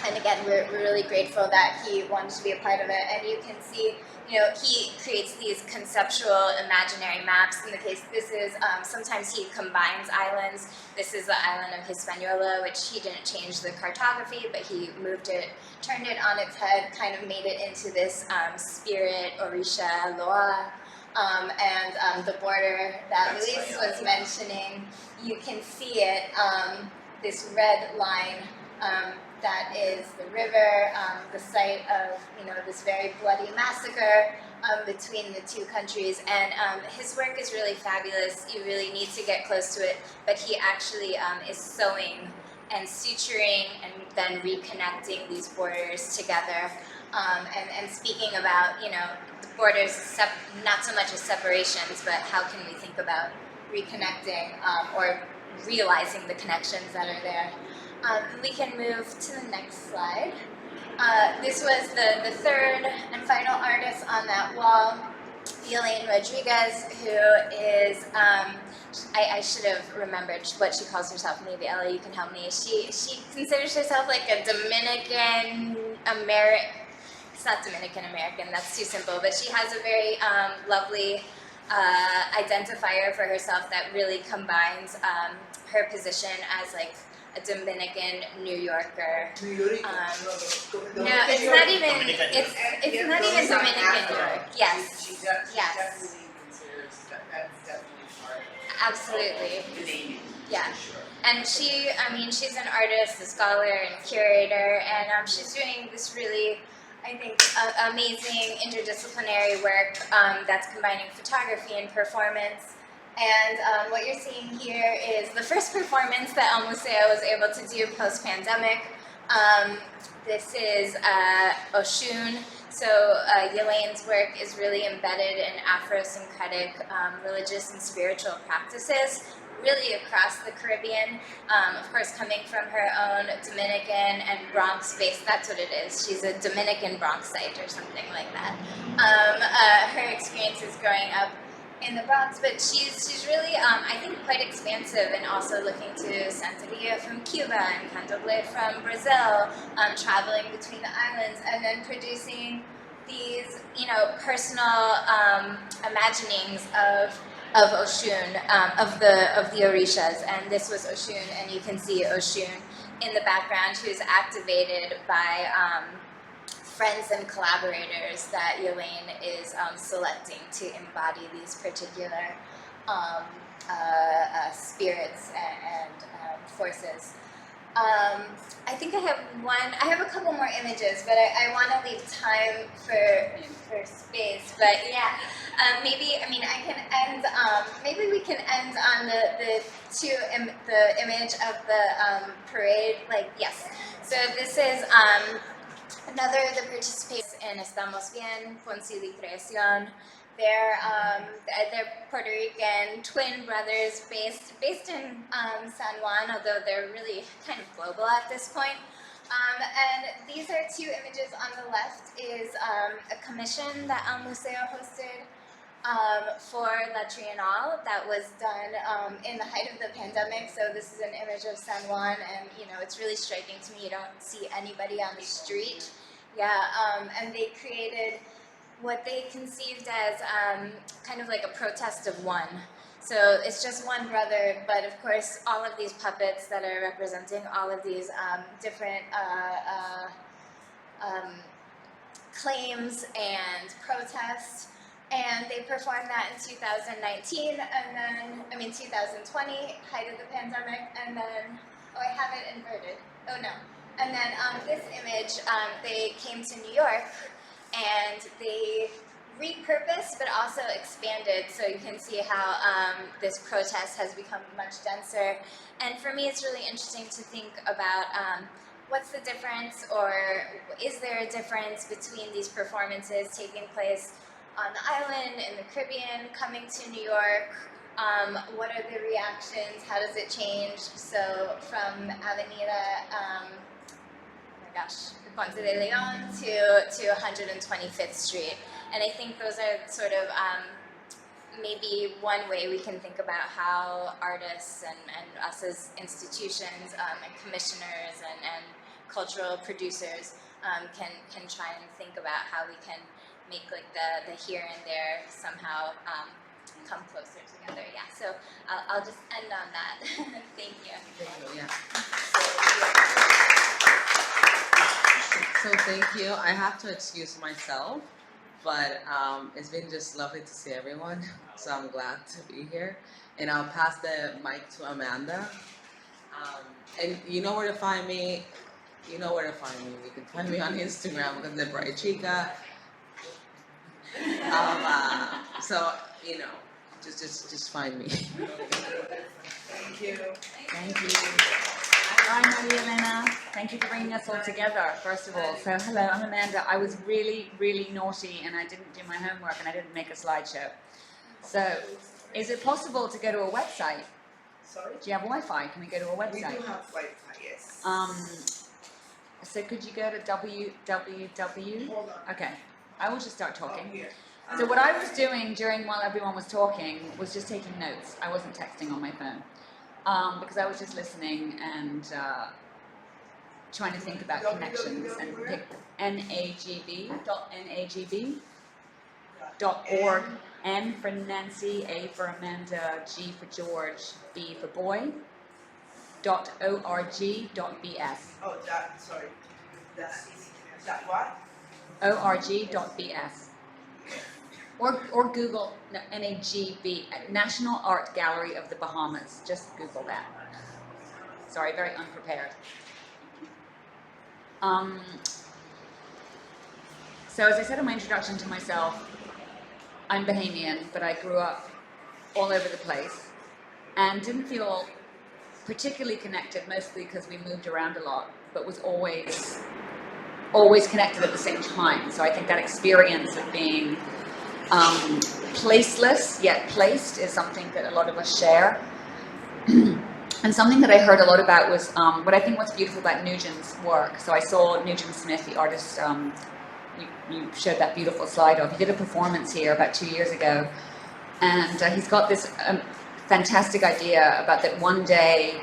And again, we're really grateful that he wanted to be a part of it. And you can see, you know, he creates these conceptual imaginary maps. In the case, this is, sometimes he combines islands. This is the island of Hispaniola, which he didn't change the cartography, but he moved it, turned it on its head, kind of made it into this spirit, Orisha, Loa. And the border that Luis was mentioning, you can see it, this red line, that is the river, the site of, you know, this very bloody massacre between the two countries. And his work is really fabulous. You really need to get close to it. But he actually is sewing and suturing and then reconnecting these borders together. And speaking about, you know, the borders, not so much as separations, but how can we think about reconnecting or realizing the connections that are there. We can move to the next slide. This was the third and final artist on that wall, Elaine Rodriguez, who is, I should have remembered what she calls herself. Maybe Ella, you can help me. She considers herself like a Dominican American. It's not Dominican American, that's too simple, but she has a very lovely identifier for herself that really combines her position as like a Dominican New Yorker. No, it's not even. It's not even Dominican New York. Yes. She definitely Yes. considers that's definitely part Absolutely. of the name. Yeah. And she, I mean, she's an artist, a scholar, and curator, and she's doing this really, I think, amazing interdisciplinary work that's combining photography and performance. And what you're seeing here is the first performance that El Museo was able to do post-pandemic. This is Oshun. So Elaine's work is really embedded in Afro-syncretic religious and spiritual practices, really across the Caribbean. Of course, coming from her own Dominican and Bronx base, that's what it is. She's a Dominican Bronxite or something like that. Her experiences growing up in the Bronx, but she's really, I think, quite expansive, and also looking to Santeria from Cuba and Candomblé from Brazil, traveling between the islands, and then producing these, you know, personal imaginings of of Oshun, of the Orishas, and this was Oshun, and you can see Oshun in the background, who's activated by friends and collaborators that Elaine is selecting to embody these particular spirits and forces. I think I have a couple more images, but I want to leave time for space. But yeah, maybe we can end on the image of the parade. Like, yes. So this is another of the participants in Estamos Bien, Ponce y Creación. They're Puerto Rican twin brothers based in San Juan, although they're really kind of global at this point. And these are two images. On the left is a commission that El Museo hosted for La Triennale that was done in the height of the pandemic. So this is an image of San Juan, and it's really striking to me. You don't see anybody on the street. Yeah, and they created what they conceived as kind of like a protest of one. So it's just one brother, but of course all of these puppets that are representing all of these different claims and protests. And they performed that in 2019, and then, 2020, height of the pandemic, and then, I have it inverted, oh no. And then this image, they came to New York, and they repurposed but also expanded, so you can see how this protest has become much denser. And for me it's really interesting to think about what's the difference, or is there a difference between these performances taking place on the island, in the Caribbean, coming to New York. What are the reactions? How does it change? So from Avenida Ponce de Leon to 125th Street. And I think those are sort of maybe one way we can think about how artists and us as institutions and commissioners and cultural producers can try and think about how we can make like the here and there somehow come closer together. Yeah, so I'll just end on that. Thank you. Thank you, yeah. So thank you. I have to excuse myself, but it's been just lovely to see everyone. So I'm glad to be here. And I'll pass the mic to Amanda. And you know where to find me. You know where to find me. You can find me on Instagram because the Bright Chica. So just find me. Thank you. Thank you. Hi, María Elena. Thank you for bringing us all together, first of all. So, hello, I'm Amanda. I was really, really naughty, and I didn't do my homework, and I didn't make a slideshow. So, is it possible to go to a website? Sorry? Do you have Wi-Fi? Can we go to a website? We do have Wi-Fi, yes. So could you go to www? Hold on. Okay, I will just start talking. Here. So what I was doing while everyone was talking was just taking notes. I wasn't texting on my phone because I was just listening and trying to think about connections and pick nagb.org. N for Nancy, A for Amanda, G for George, B for boy. .org.bs. Oh, sorry. That what? org.bs. Or Google NAGB, National Art Gallery of the Bahamas. Just Google that. Sorry, very unprepared. So as I said in my introduction to myself, I'm Bahamian, but I grew up all over the place and didn't feel particularly connected, mostly because we moved around a lot, but was always connected at the same time. So I think that experience of being placeless yet placed is something that a lot of us share. And something that I heard a lot about was what's beautiful about Nugent's work. So I saw Nugent Smith, the artist, you showed that beautiful slide of. He did a performance here about 2 years ago, and he's got this fantastic idea about that one day,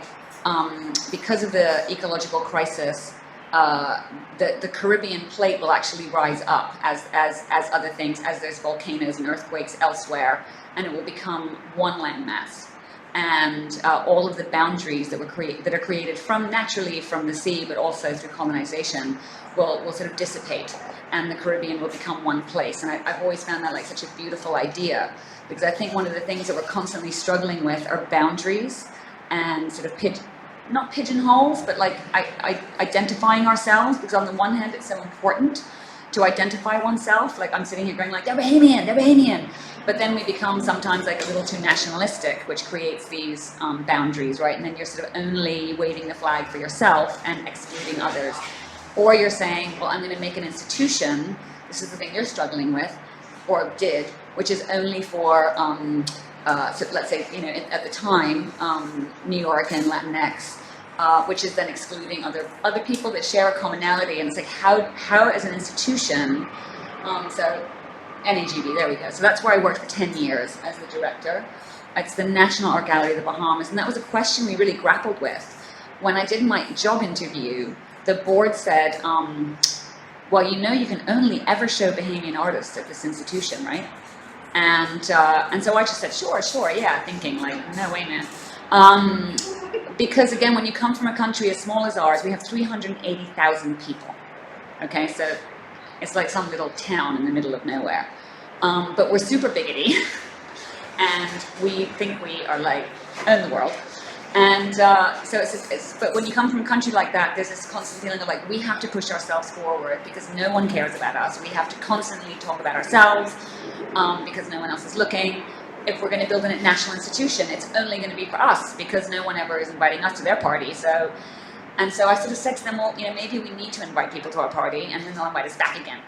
because of the ecological crisis, the Caribbean plate will actually rise up as other things, as there's volcanoes and earthquakes elsewhere, and it will become one landmass. And all of the boundaries that are created naturally from the sea, but also through colonization, will sort of dissipate, and the Caribbean will become one place. And I've always found that like such a beautiful idea, because I think one of the things that we're constantly struggling with are boundaries and sort of not pigeonholes, but like identifying ourselves, because on the one hand it's so important to identify oneself. Like I'm sitting here going like, they're Bahamian. But then we become sometimes like a little too nationalistic, which creates these boundaries, right? And then you're sort of only waving the flag for yourself and excluding others. Or you're saying, well, I'm going to make an institution, this is the thing you're struggling with, or did, which is only for, so let's say, at the time, New York and Latinx, which is then excluding other people that share a commonality. And it's like, how as an institution, so NAGB, there we go. So that's where I worked for 10 years as the director. It's the National Art Gallery of the Bahamas, and that was a question we really grappled with. When I did my job interview, the board said, well, you can only ever show Bahamian artists at this institution, right? And so I just said, sure, yeah, thinking like, no, wait a minute. Because again, when you come from a country as small as ours, we have 380,000 people, okay? So it's like some little town in the middle of nowhere. But we're super biggity, and we think we are like, own the world. And so but when you come from a country like that, there's this constant feeling of like, we have to push ourselves forward because no one cares about us. We have to constantly talk about ourselves because no one else is looking. If we're going to build a national institution, it's only going to be for us because no one ever is inviting us to their party. And so I sort of said to them, well, maybe we need to invite people to our party, and then they'll invite us back again.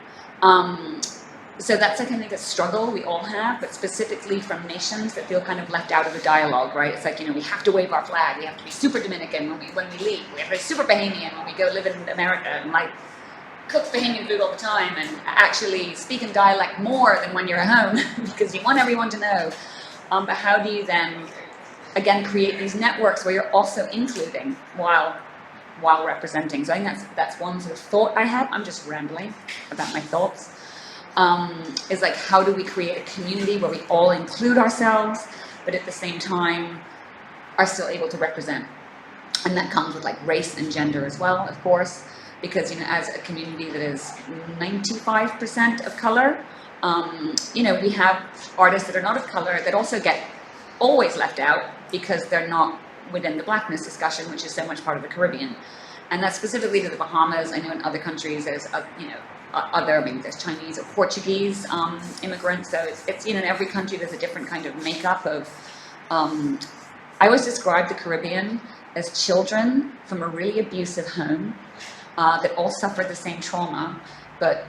So that's, I think, a struggle we all have, but specifically from nations that feel kind of left out of the dialogue, right? It's like, we have to wave our flag, we have to be super Dominican when we leave, we have to be super Bahamian when we go live in America, and like cook Bahamian food all the time, and actually speak in dialect more than when you're at home, because you want everyone to know. But how do you then, again, create these networks where you're also including while representing? So I think that's one sort of thought I have. I'm just rambling about my thoughts. Is like, how do we create a community where we all include ourselves, but at the same time are still able to represent? And that comes with like race and gender as well, of course, because as a community that is 95% of color, we have artists that are not of color that also get always left out because they're not within the blackness discussion, which is so much part of the Caribbean. And that's specifically to the Bahamas. I know in other countries there's maybe there's Chinese or Portuguese immigrants. So it's in every country there's a different kind of makeup of. I always describe the Caribbean as children from a really abusive home that all suffered the same trauma, but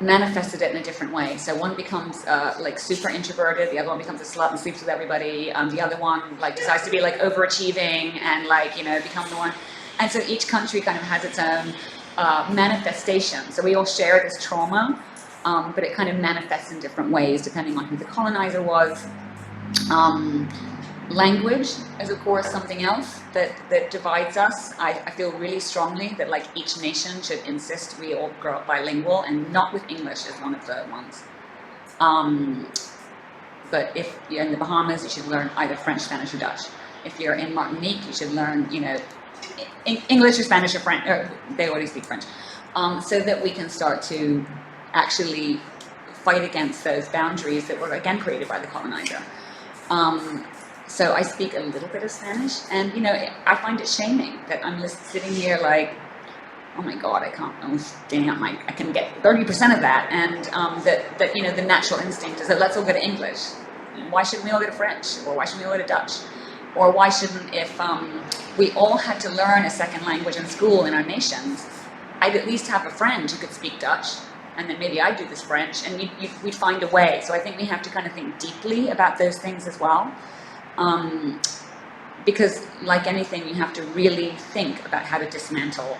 manifested it in a different way. So one becomes like super introverted, the other one becomes a slut and sleeps with everybody. The other one like decides to be like overachieving and like become the one. And so each country kind of has its own manifestation. So we all share this trauma, but it kind of manifests in different ways depending on who the colonizer was. Language is of course something else that divides us. I feel really strongly that like each nation should insist we all grow up bilingual, and not with English as one of the ones. But if you're in the Bahamas, you should learn either French, Spanish, or Dutch. If you're in Martinique, you should learn, English or Spanish or French, or they already speak French, so that we can start to actually fight against those boundaries that were again created by the colonizer. So I speak a little bit of Spanish, and I find it shaming that I'm just sitting here like, oh my God, I can't understand. I can get 30% of that, and that the natural instinct is that let's all go to English. Why shouldn't we all go to French, or why shouldn't we all go to Dutch, or why shouldn't if we all had to learn a second language in school in our nations, I'd at least have a friend who could speak Dutch, and then maybe I'd do this French, and we'd find a way. So I think we have to kind of think deeply about those things as well. Because like anything, you have to really think about how to dismantle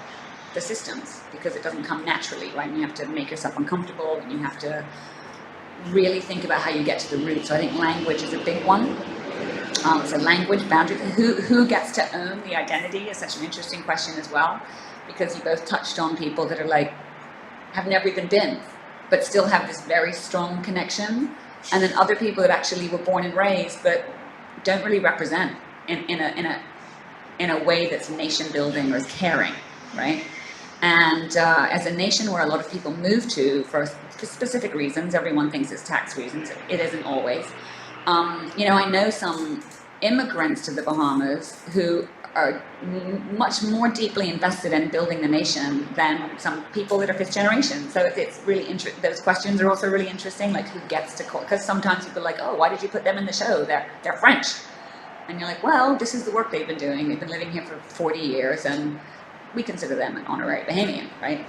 the systems, because it doesn't come naturally, right? And you have to make yourself uncomfortable, and you have to really think about how you get to the root. So I think language is a big one. So language, boundaries, who gets to own the identity is such an interesting question as well. because you both touched on people that are like, have never even been, but still have this very strong connection. And then other people that actually were born and raised, but don't really represent in a way that's nation building or is caring, right? And as a nation where a lot of people move to for specific reasons, everyone thinks it's tax reasons, it isn't always. You know, I know some immigrants to the Bahamas who are much more deeply invested in building the nation than some people that are fifth generation. So it's really interesting. Those questions are also really interesting, like who gets to call, because sometimes people are like, oh, why did you put them in the show? They're French. And you're like, well, this is the work they've been doing. They've been living here for 40 years, and we consider them an honorary Bahamian, right?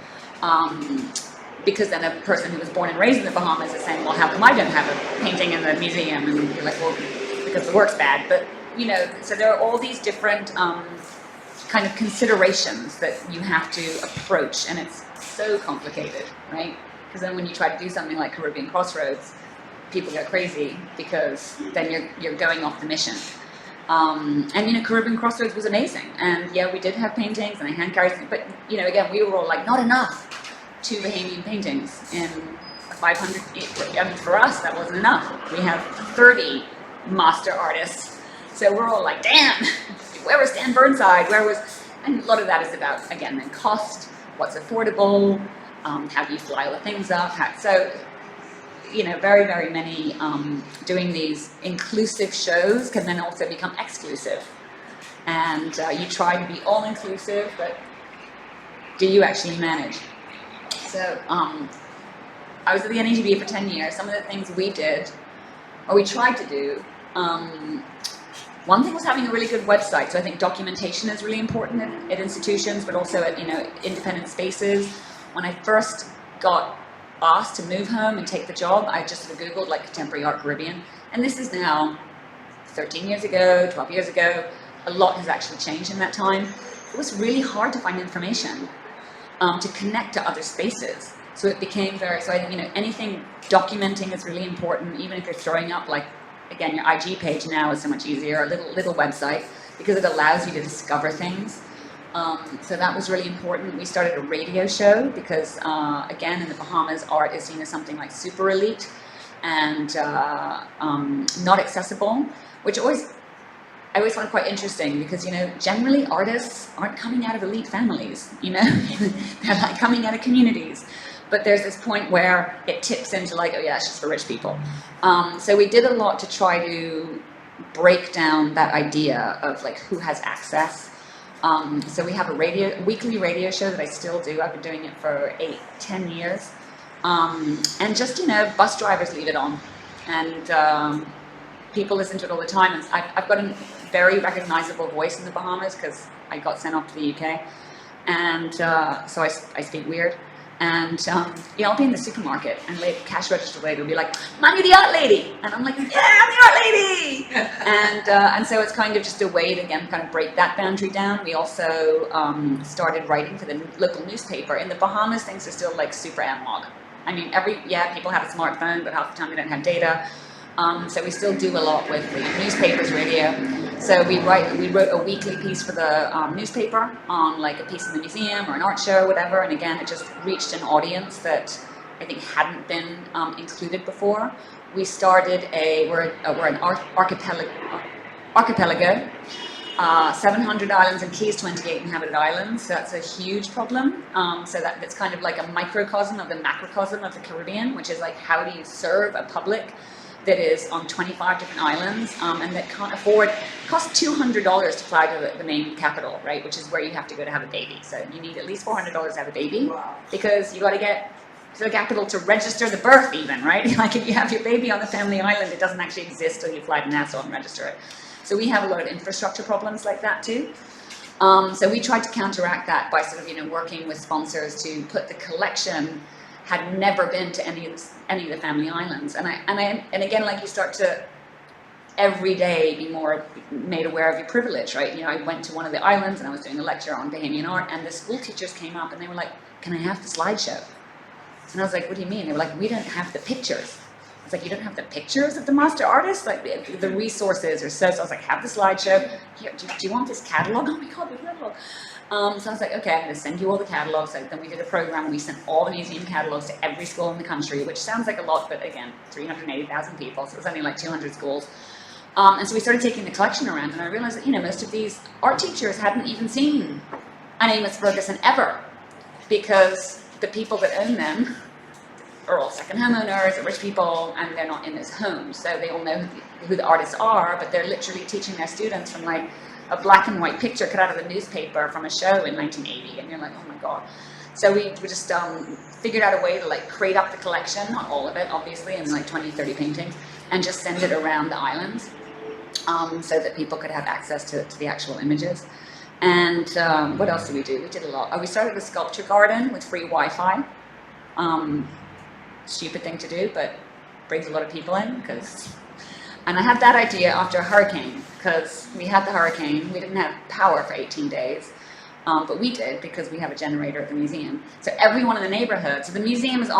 Because then a person who was born and raised in the Bahamas is saying, well, how come I don't have a painting in the museum? And you're like, well, because the work's bad. But, you know, so there are all these different kind of considerations that you have to approach, and it's so complicated, right? Because then when you try to do something like Caribbean Crossroads, people go crazy because then you're going off the mission. And, you know, Caribbean Crossroads was amazing. And, yeah, we did have paintings and I hand carried them. But, you know, again, we were all like, not enough. 2 Bahamian paintings in 500. I mean, for us, that wasn't enough. We have 30 master artists. So we're all like, damn, where was Dan Burnside? Where was... And a lot of that is about, again, then cost, what's affordable, how do you fly all the things up. So... you know, very, very many doing these inclusive shows can then also become exclusive. And you try to be all-inclusive, but do you actually manage? So I was at the NAGB for 10 years. Some of the things we did, or we tried to do, one thing was having a really good website. So I think documentation is really important at institutions, but also at, you know, independent spaces. When I first got asked to move home and take the job, I just sort of Googled like Contemporary Art Caribbean. And this is now 13 years ago, 12 years ago. A lot has actually changed in that time. It was really hard to find information, to connect to other spaces. So it became very, so I think, you know, anything documenting is really important, even if you're throwing up, like, again, your IG page now is so much easier, a little website, because it allows you to discover things. So that was really important. We started a radio show because, again, in the Bahamas, art is seen as something like super elite and not accessible, which I always find quite interesting because, you know, generally artists aren't coming out of elite families, you know, they're like coming out of communities. But there's this point where it tips into like, oh yeah, it's just for rich people. So we did a lot to try to break down that idea of like who has access. So we have a weekly radio show that I still do. I've been doing it for 8-10 years. And just, you know, bus drivers leave it on. And people listen to it all the time. And I've got a very recognizable voice in the Bahamas because I got sent off to the UK. And so I speak weird. And you know, I'll be in the supermarket and the cash register lady will be like, "Man, you're the art lady," and I'm like, "Yeah, I'm the art lady." And so it's kind of just a way to again kind of break that boundary down. We also started writing for the local newspaper. In the Bahamas, things are still like super analog. I mean, people have a smartphone, but half the time they don't have data. So we still do a lot with the newspapers, radio. So we wrote a weekly piece for the newspaper on like a piece in the museum or an art show or whatever. And again, it just reached an audience that I think hadn't been included before. We started we're an archipelago, 700 islands and Keys, 28 inhabited islands. So that's a huge problem. So that's kind of like a microcosm of the macrocosm of the Caribbean, which is like how do you serve a public that is on 25 different islands and that can't afford, it costs $200 to fly to the main capital, right, which is where you have to go to have a baby. So you need at least $400 to have a baby because you got to get to the capital to register the birth even, right? Like if you have your baby on the family island, it doesn't actually exist till you fly to Nassau and register it. So we have a lot of infrastructure problems like that too. So we tried to counteract that by sort of, you know, working with sponsors to put the collection had never been to any of the family islands, and again, like you start to every day be more made aware of your privilege, right? You know, I went to one of the islands and I was doing a lecture on Bahamian art, and the school teachers came up and they were like, "Can I have the slideshow?" And I was like, "What do you mean?" They were like, "We don't have the pictures." It's like, you don't have the pictures of the master artists? Like, the resources are so I was like, have the slideshow. Here, do you want this catalog? Oh my God, the catalog. So I was like, okay, I'm going to send you all the catalogs. So then we did a program where we sent all the museum catalogs to every school in the country, which sounds like a lot, but again, 380,000 people, so it was only like 200 schools. And so we started taking the collection around, and I realized that, most of these art teachers hadn't even seen an Amos Ferguson ever, because the people that own them are all second homeowners, or rich people, and they're not in those homes. So they all know who the artists are, but they're literally teaching their students from like a black and white picture cut out of the newspaper from a show in 1980, and you're like, oh my God. So we just figured out a way to like crate up the collection, not all of it, obviously, and like 20, 30 paintings, and just send it around the islands so that people could have access to the actual images. And what else did we do? We did a lot. We started a sculpture garden with free Wi-Fi. Stupid thing to do, but brings a lot of people in, and I had that idea after a hurricane, because we had the hurricane, we didn't have power for 18 days, but we did because we have a generator at the museum. So everyone in the neighborhood, so the museum is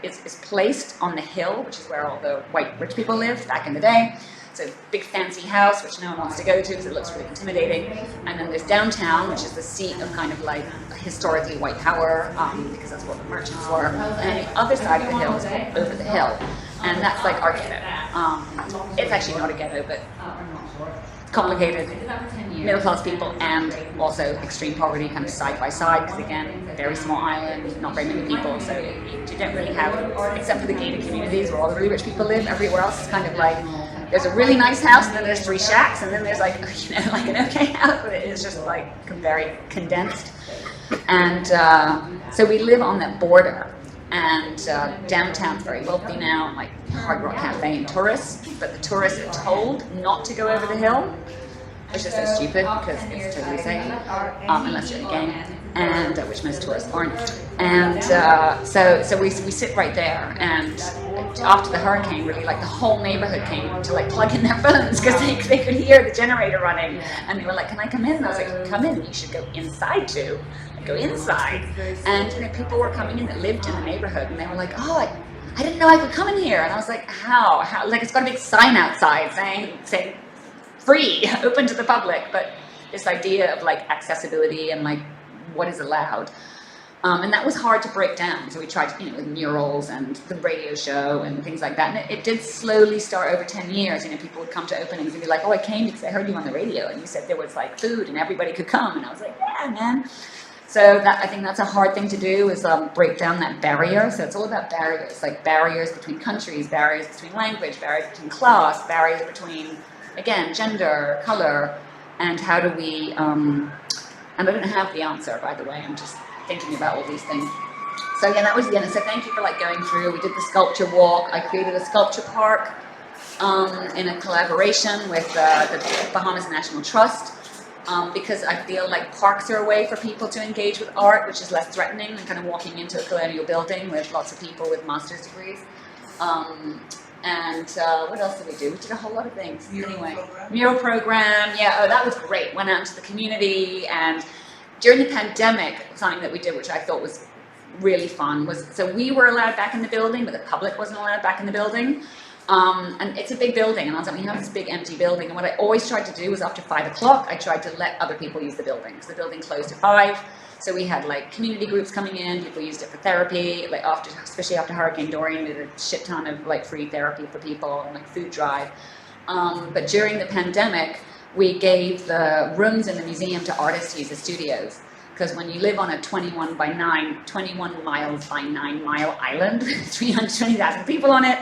is placed on the hill, which is where all the white rich people lived back in the day. So big fancy house, which no one wants to go to because it looks really intimidating. And then there's downtown, which is the seat of kind of like historically white power, because that's what the merchants were. And the other side of the hill is called Over the Hill. And that's like our ghetto. It's actually not a ghetto, but complicated, middle class people, and also extreme poverty kind of side by side, because again, a very small island, not very many people, so you don't really have, except for the gated communities where all the really rich people live, everywhere else is kind of like, there's a really nice house, and then there's 3 shacks, and then there's like, like an okay house, but it is just like very condensed. And so we live on that border, and downtown's very wealthy now, like Hard Rock Cafe and tourists, but the tourists are told not to go over the hill, which is so stupid because it's totally safe, unless you're in a gang, and which most tourists aren't. And so we sit right there, and after the hurricane, really, like the whole neighborhood came to like plug in their phones because they could hear the generator running, and they were like, "Can I come in?" And I was like, "Come in. You should go inside too." Go inside, and people were coming in that lived in the neighborhood, and they were like, "Oh, I didn't know I could come in here." And I was like, "How? Like, it's got a big sign outside saying free, open to the public." But this idea of like accessibility and like what is allowed, and that was hard to break down. So we tried, with murals and the radio show and things like that. And it did slowly start over 10 years. People would come to openings and be like, "Oh, I came because I heard you on the radio, and you said there was like food and everybody could come." And I was like, "Yeah, man." So I think that's a hard thing to do, is break down that barrier. So it's all about barriers, like barriers between countries, barriers between language, barriers between class, barriers between, again, gender, color, and how do we, and I don't have the answer, by the way, I'm just thinking about all these things. So yeah, that was the end. So thank you for like going through. We did the sculpture walk. I created a sculpture park in a collaboration with the Bahamas National Trust. Because I feel like parks are a way for people to engage with art, which is less threatening than kind of walking into a colonial building with lots of people with master's degrees. And what else did we do? We did a whole lot of things. Mural program. Yeah, that was great. Went out into the community, and during the pandemic, something that we did, which I thought was really fun, was, so we were allowed back in the building, but the public wasn't allowed back in the building. And it's a big building, and I was like, we have this big empty building, and what I always tried to do was after 5 o'clock, I tried to let other people use the building, because the building closed at 5, so we had like community groups coming in, people used it for therapy, like especially after Hurricane Dorian, we did a shit ton of like free therapy for people, and like food drive. But during the pandemic, we gave the rooms in the museum to artists to use as studios. Because when you live on a 21 miles by 9 mile island, 320,000 people on it,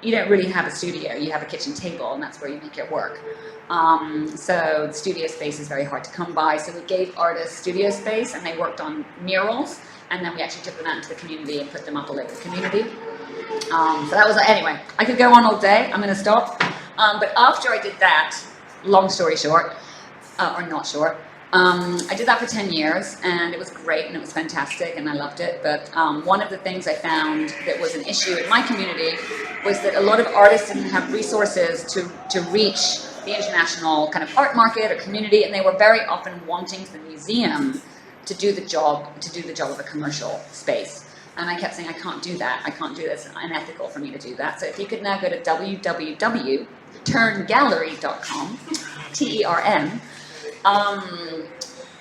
you don't really have a studio. You have a kitchen table, and that's where you make your work. So the studio space is very hard to come by. So we gave artists studio space, and they worked on murals, and then we actually took them out into the community and put them up all over the community. So that was, anyway, I could go on all day. I'm going to stop. But after I did that, long story short, or not short, I did that for 10 years, and it was great, and it was fantastic, and I loved it. But one of the things I found that was an issue in my community was that a lot of artists didn't have resources to reach the international kind of art market or community, and they were very often wanting the museum to do the job of a commercial space. And I kept saying, I can't do that. I can't do this. It's unethical for me to do that. So if you could now go to www.terngallery.com, TERN.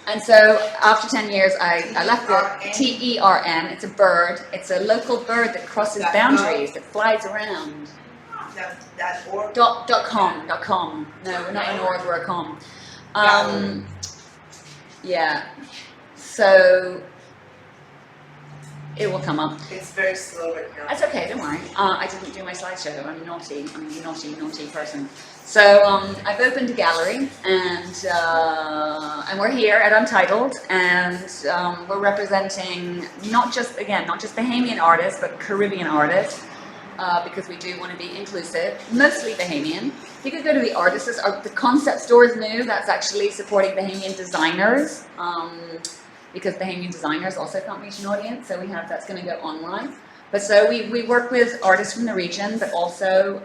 And so after 10 years, I left it, TERN. It's a bird. It's a local bird that crosses boundaries, that flies around. .org? .com. No, we're not an org, we're a com. Yeah. So it will come up. It's very slow right now. That's okay, don't worry. I didn't do my slideshow. I'm naughty. I'm a naughty person. So I've opened a gallery, and we're here at Untitled, and we're representing not just Bahamian artists, but Caribbean artists, because we do want to be inclusive. Mostly Bahamian. You could go to the artists. The concept store is new. That's actually supporting Bahamian designers. Because Bahamian designers also can't reach an audience, so that's going to go online. But so we work with artists from the region, but also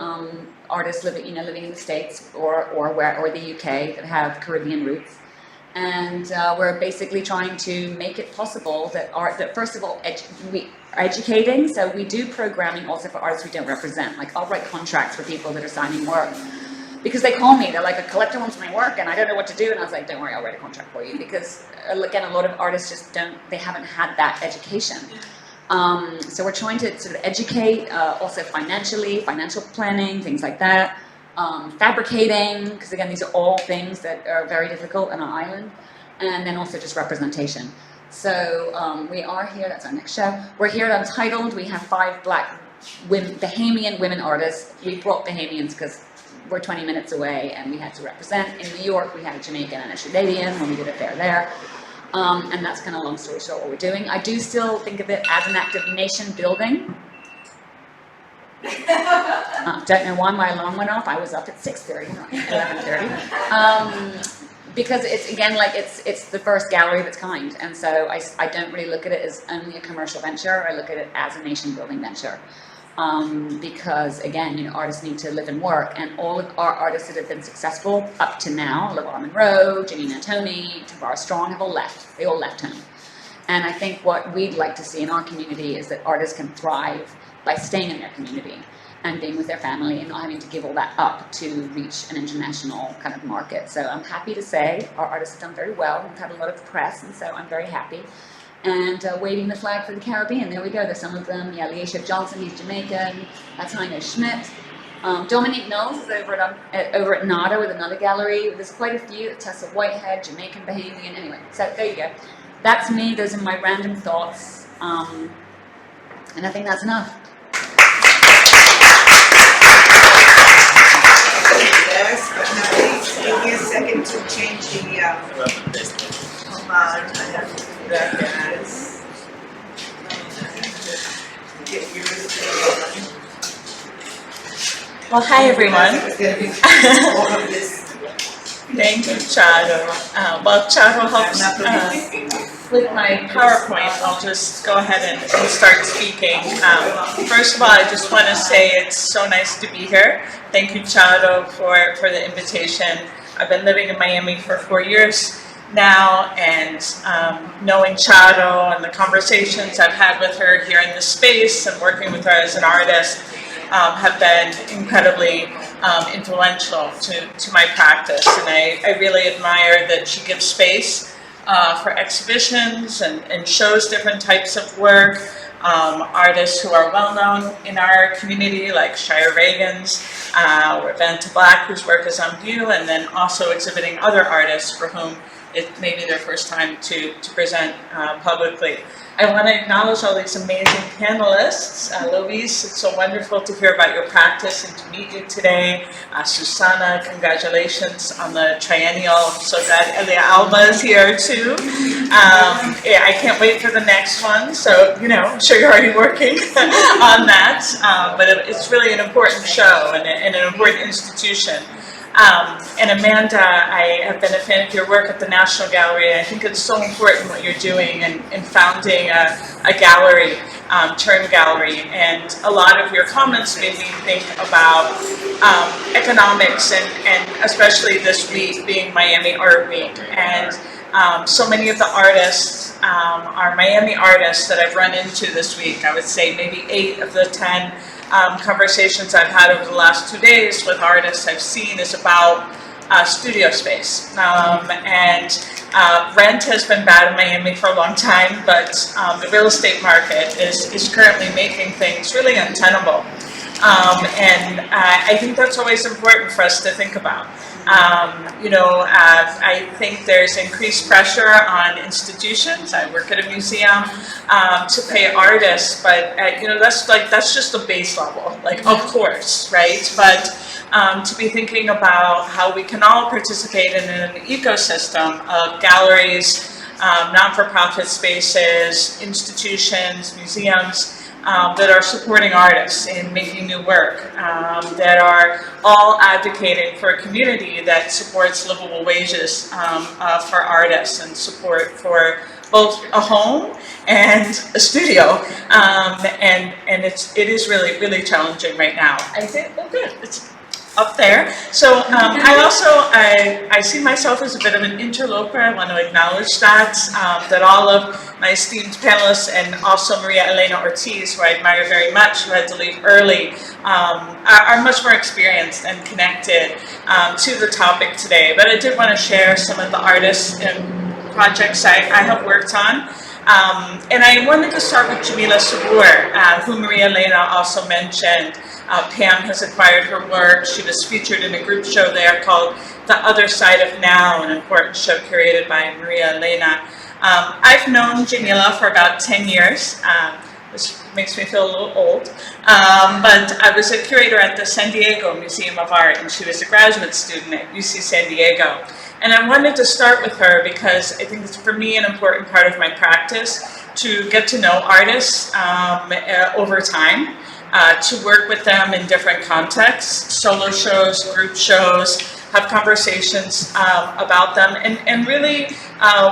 artists living in the States or the UK that have Caribbean roots, and we're basically trying to make it possible that first of all we are educating. So we do programming also for artists we don't represent. Like I'll write contracts for people that are signing work. Because they call me, they're like, a collector wants my work and I don't know what to do. And I was like, don't worry, I'll write a contract for you. Because again, a lot of artists just they haven't had that education. So we're trying to sort of educate, also financial planning, things like that. Fabricating, because again, these are all things that are very difficult on an island. And then also just representation. So we are here, that's our next show. We're here at Untitled. We have 5 black Bahamian women artists. We brought Bahamians because we're 20 minutes away and we had to represent. In New York, we had a Jamaican and a Trinidadian when we did a fair there. And that's kind of long story short what we're doing. I do still think of it as an act of nation building. Don't know why my alarm went off. I was up at 6:30, not 11:30. Because it's, again, like it's the first gallery of its kind. And so I don't really look at it as only a commercial venture. I look at it as a nation building venture. Because again, artists need to live and work, and all of our artists that have been successful up to now, LeVar Monroe, Janine Antoni, Tavara Strong, have all left. They all left home. And I think what we'd like to see in our community is that artists can thrive by staying in their community and being with their family and not having to give all that up to reach an international kind of market. So I'm happy to say our artists have done very well. We've had a lot of press, and so I'm very happy. And waving the flag for the Caribbean. There we go. There's some of them. Yeah, Leisha Johnson, he's Jamaican. That's Heino Schmidt. Dominique Knowles is over at NADA with another gallery. There's quite a few. Tessa Whitehead, Jamaican, Bahamian. Anyway, so there you go. That's me. Those are my random thoughts. And I think that's enough. Yes, but now give me a second to change the hold on, I have to do that, guys. Get yours. Well, hi everyone. Thank you, Chado. Well, Chado helps with my PowerPoint. I'll just go ahead and start speaking. First of all, I just want to say it's so nice to be here. Thank you, Chado, for the invitation. I've been living in Miami for 4 years now, and knowing Chado and the conversations I've had with her here in this space and working with her as an artist have been incredibly influential to my practice. And I really admire that she gives space for exhibitions and shows different types of work. Artists who are well known in our community, like Shira Reagan's, or Vanta Black, whose work is on view, and then also exhibiting other artists for whom it may be their first time to present publicly. I want to acknowledge all these amazing panelists. Luis, it's so wonderful to hear about your practice and to meet you today. Susanna, congratulations on the triennial. I'm so glad Elia Alba is here too. Yeah, I can't wait for the next one. So, I'm sure you're already working on that. But it's really an important show and an important institution. And Amanda, I have been a fan of your work at the National Gallery. I think it's so important what you're doing in founding a gallery, TERN Gallery. And a lot of your comments made me think about economics and especially this week being Miami Art Week. And so many of the artists are Miami artists that I've run into this week. I would say maybe 8 of the 10 conversations I've had over the last 2 days with artists I've seen is about studio space. Rent has been bad in Miami for a long time, but the real estate market is currently making things really untenable. I think that's always important for us to think about. I think there's increased pressure on institutions. I work at a museum to pay artists, but that's just the base level. Like, of course, right? But to be thinking about how we can all participate in an ecosystem of galleries, non-for-profit spaces, institutions, museums, that are supporting artists in making new work, that are all advocating for a community that supports livable wages for artists and support for both a home and a studio, and it is really, really challenging right now. I think, oh good, it's up there. So I see myself as a bit of an interloper. I want to acknowledge that all of my esteemed panelists and also María Elena Ortiz, who I admire very much, who had to leave early, are much more experienced and connected to the topic today. But I did want to share some of the artists and projects I have worked on. And I wanted to start with Jamila Sabur, who María Elena also mentioned. Pam has acquired her work. She was featured in a group show there called The Other Side of Now, an important show curated by María Elena. I've known Jamila for about 10 years, which makes me feel a little old. But I was a curator at the San Diego Museum of Art, and she was a graduate student at UC San Diego. And I wanted to start with her because I think it's, for me, an important part of my practice to get to know artists over time. To work with them in different contexts, solo shows, group shows, have conversations about them, and really,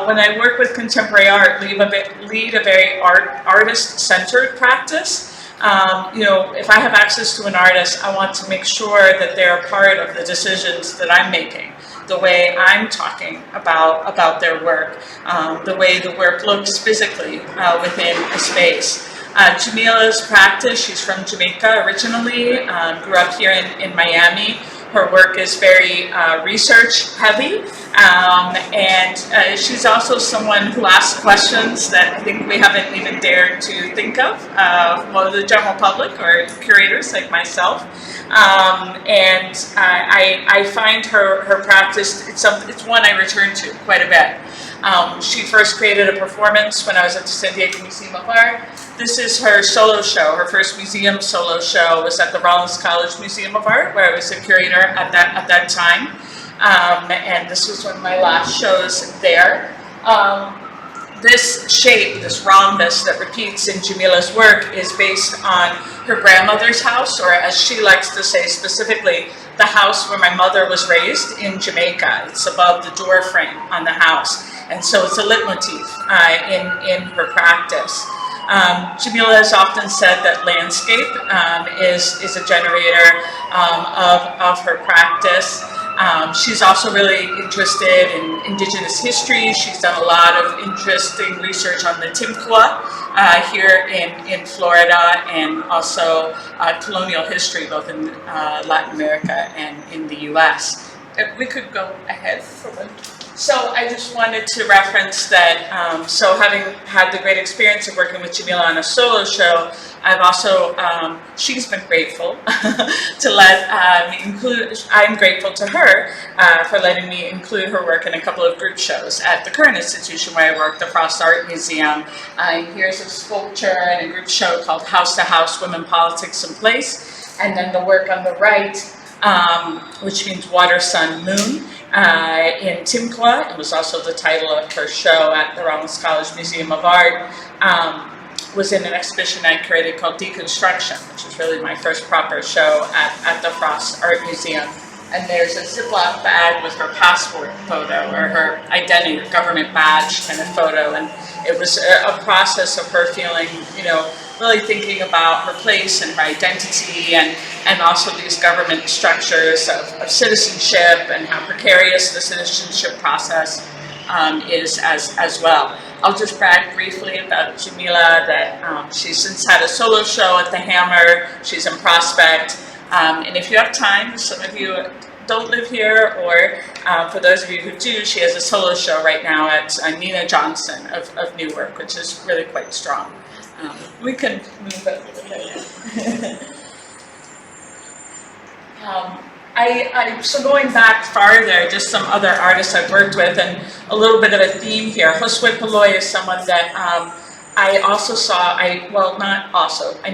when I work with contemporary art, lead a very artist-centered practice. If I have access to an artist, I want to make sure that they're a part of the decisions that I'm making, the way I'm talking about their work, the way the work looks physically within a space. Jamila's practice, she's from Jamaica originally, grew up here in Miami. Her work is very research heavy, and she's also someone who asks questions that I think we haven't even dared to think of, the general public or curators like myself. I find her practice, it's one I return to quite a bit. She first created a performance when I was at the San Diego Museum of Art. This is her solo show. Her first museum solo show was at the Rollins College Museum of Art, where I was a curator at that time. And this was one of my last shows there. This shape, this rhombus that repeats in Jamila's work is based on her grandmother's house, or as she likes to say specifically, the house where my mother was raised in Jamaica. It's above the door frame on the house. And so it's a leitmotif in her practice. Jamila has often said that landscape is a generator of her practice. She's also really interested in indigenous history. She's done a lot of interesting research on the Timqua here in Florida, and also colonial history both in Latin America and in the US. If we could go ahead for one. So I just wanted to reference that, so having had the great experience of working with Jamila on a solo show, I've also, she's been grateful to let me include, I'm grateful to her for letting me include her work in a couple of group shows at the current institution where I work, the Pérez Art Museum. Here's a sculpture and a group show called House to House, Women, Politics, and Place. And then the work on the right, which means Water, Sun, Moon. In Timqua. It was also the title of her show at the Rollins College Museum of Art. Was in an exhibition I created called Deconstruction, which was really my first proper show at the Pérez Art Museum. And there's a Ziploc bag with her passport photo, or her identity, her government badge kind of photo. And it was a process of her feeling, really thinking about her place and her identity, and also these government structures of citizenship and how precarious the citizenship process is as well. I'll just brag briefly about Jamila that she's since had a solo show at the Hammer. She's in Prospect. And if you have time, some of you don't live here, or for those of you who do, she has a solo show right now at Nina Johnson of Newark, which is really quite strong. We can move it a little bit. So going back farther, just some other artists I've worked with, and a little bit of a theme here. Josue Peloy is someone that I also saw, I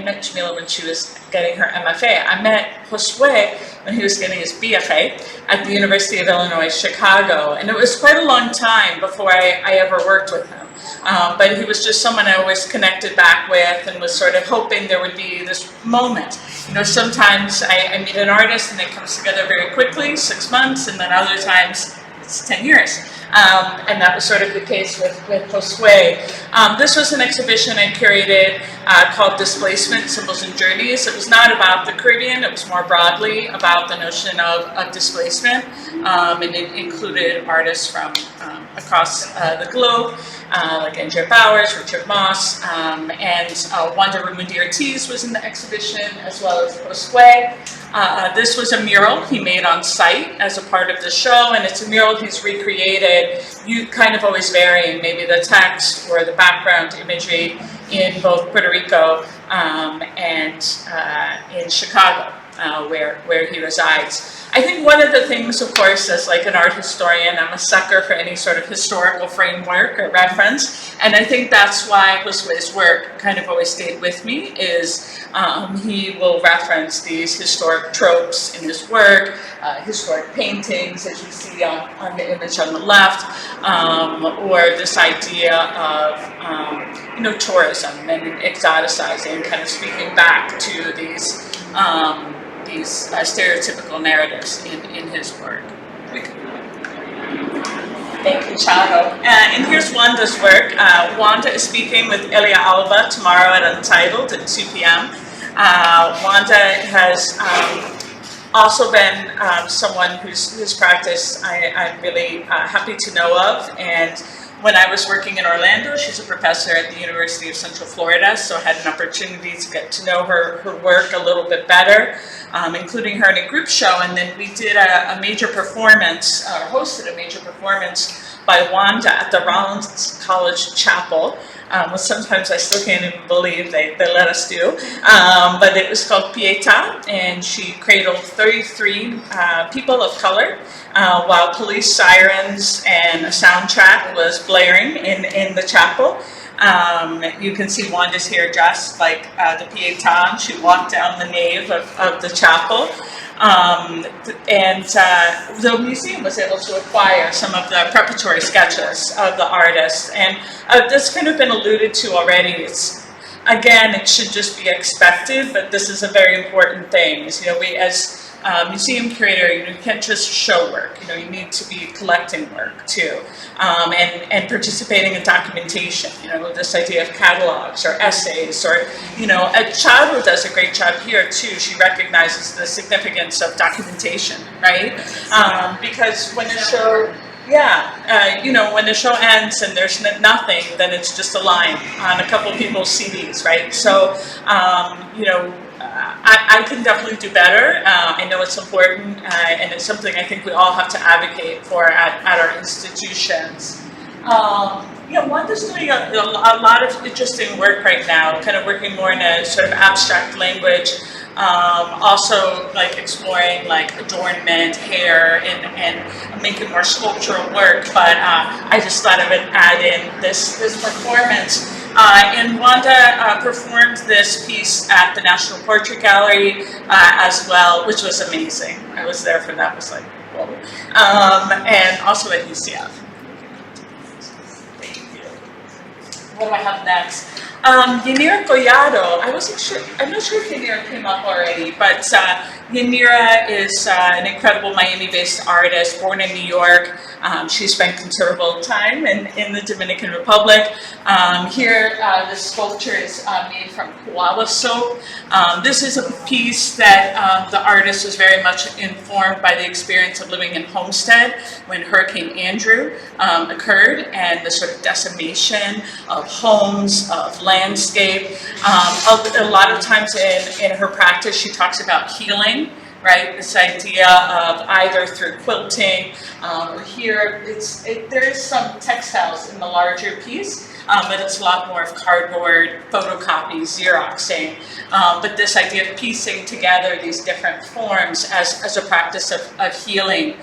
met Jamila when she was getting her MFA. I met Josue when he was getting his BFA at the University of Illinois, Chicago. And it was quite a long time before I ever worked with him. But he was just someone I always connected back with and was sort of hoping there would be this moment. You know, sometimes I meet an artist and it comes together very quickly, 6 months, and then other times it's 10 years. And that was sort of the case with Josue. This was an exhibition I curated called Displacement, Symbols and Journeys. It was not about the Caribbean, it was more broadly about the notion of displacement. And it included artists from across the globe, like Andrea Bowers, Richard Moss, and Wanda Ramundi Ortiz was in the exhibition, as well as Josue. This was a mural he made on site as a part of the show, and it's a mural he's recreated, kind of always varying, maybe the text or the background imagery in both Puerto Rico and in Chicago, where he resides. I think one of the things, of course, as like an art historian, I'm a sucker for any sort of historical framework or reference, and I think that's why Josue's work kind of always stayed with me, is he will reference these historic tropes in his work, historic paintings, as you see on the image on the left, or this idea of tourism and exoticizing, kind of speaking back to these stereotypical narratives in his work. Thank you, Charo. And here's Wanda's work. Wanda is speaking with Elia Alba tomorrow at Untitled at 2 p.m. Wanda has also been someone whose practice I'm really happy to know of. And when I was working in Orlando, she's a professor at the University of Central Florida, so I had an opportunity to get to know her work a little bit better, including her in a group show. And then we did a major performance, or hosted a major performance by Wanda at the Rollins College Chapel, which sometimes I still can't even believe they let us do. But it was called Pietà, and she cradled 33 people of color while police sirens and a soundtrack was blaring in the chapel. You can see Wanda's here dressed like the Pietà. She walked down the nave of the chapel. And the museum was able to acquire some of the preparatory sketches of the artist. And that's kind of been alluded to already. Again, it should just be expected, but this is a very important thing. We, as museum curator, you can't just show work. You need to be collecting work too, and participating in documentation. This idea of catalogs or essays, or Charo does a great job here too. She recognizes the significance of documentation, right? Because when a show, when the show ends and there's nothing, then it's just a line on a couple people's CDs, right? So, I can definitely do better. I know it's important, and it's something I think we all have to advocate for at our institutions. Wanda's doing a lot of interesting work right now, kind of working more in a sort of abstract language, also like exploring like adornment, hair, and making more sculptural work. But I just thought I would add in this performance. And Wanda performed this piece at the National Portrait Gallery as well, which was amazing. I was there for that, was like, whoa. And also at UCF. Thank you. What do I have next? Yanira Collado, I'm not sure if Yanira came up already, but Yanira is an incredible Miami-based artist, born in New York. She spent considerable time in the Dominican Republic. Here, the sculpture is made from koala soap. This is a piece that the artist was very much informed by the experience of living in Homestead when Hurricane Andrew occurred, and the sort of decimation of homes, of landscape. A lot of times in her practice, she talks about healing, right? This idea of either through quilting, or here, there is some textiles in the larger piece, but it's a lot more of cardboard, photocopy, Xeroxing. But this idea of piecing together these different forms as a practice of healing.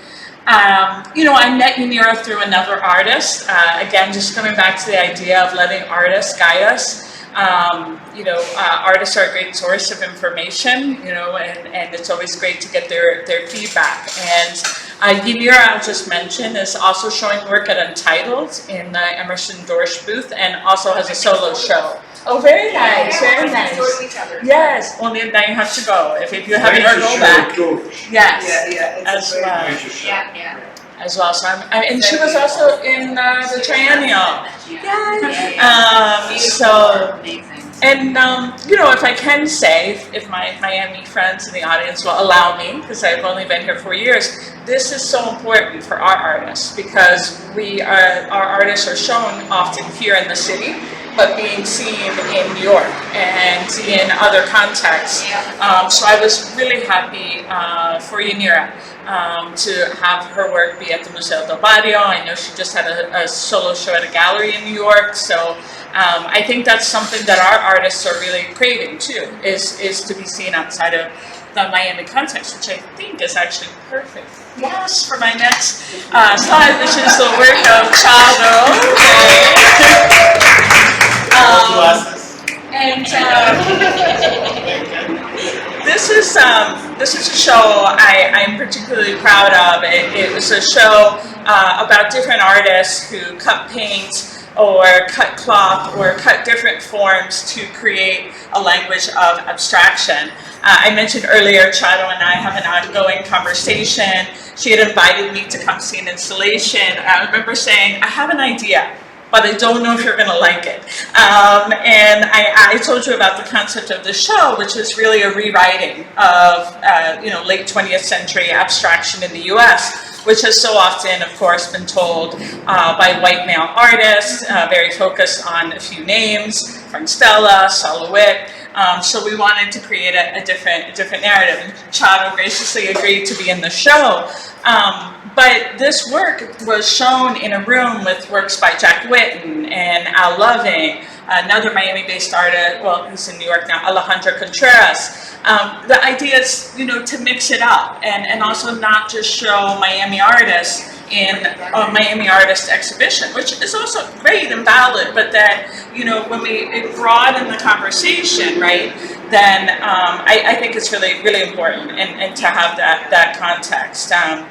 I met Yanira through another artist. Again, just coming back to the idea of letting artists guide us. Artists are a great source of information, and it's always great to get their feedback. And Yanira, I'll just mention, is also showing work at Untitled in the Emerson Dorsch booth, and also has a solo show. Oh, very nice, very nice. Yes, only now you have to go. If you haven't heard, go back. Yes, as well. As well, so and she was also in the triennial. If I can say, if my Miami friends in the audience will allow me, because I've only been here 4 years, this is so important for our artists, because our artists are shown often here in the city, but being seen in New York and in other contexts. So I was really happy for Yanira to have her work be at the Museo del Barrio. I know she just had a solo show at a gallery in New York, so I think that's something that our artists are really craving too, is to be seen outside of the Miami context, which I think is actually perfect. Yes, for my next slide, which is the work of Chado. This is a show I'm particularly proud of. It was a show about different artists who cut paint or cut cloth or cut different forms to create a language of abstraction. I mentioned earlier, Chado and I have an ongoing conversation. She had invited me to come see an installation. I remember saying, I have an idea, but I don't know if you're going to like it. And I told you about the concept of the show, which is really a rewriting of late 20th century abstraction in the U.S., which has so often, of course, been told by white male artists, very focused on a few names, Frank Stella, Solowit. So we wanted to create a different narrative, and Chado graciously agreed to be in the show. But this work was shown in a room with works by Jack Whitten and Al Loving, another Miami-based artist, who's in New York now, Alejandra Contreras. The idea is, to mix it up and also not just show Miami artists in a Miami Artist exhibition, which is also great and valid, but that, when we broaden the conversation, right, then I think it's really, really important and to have that context. I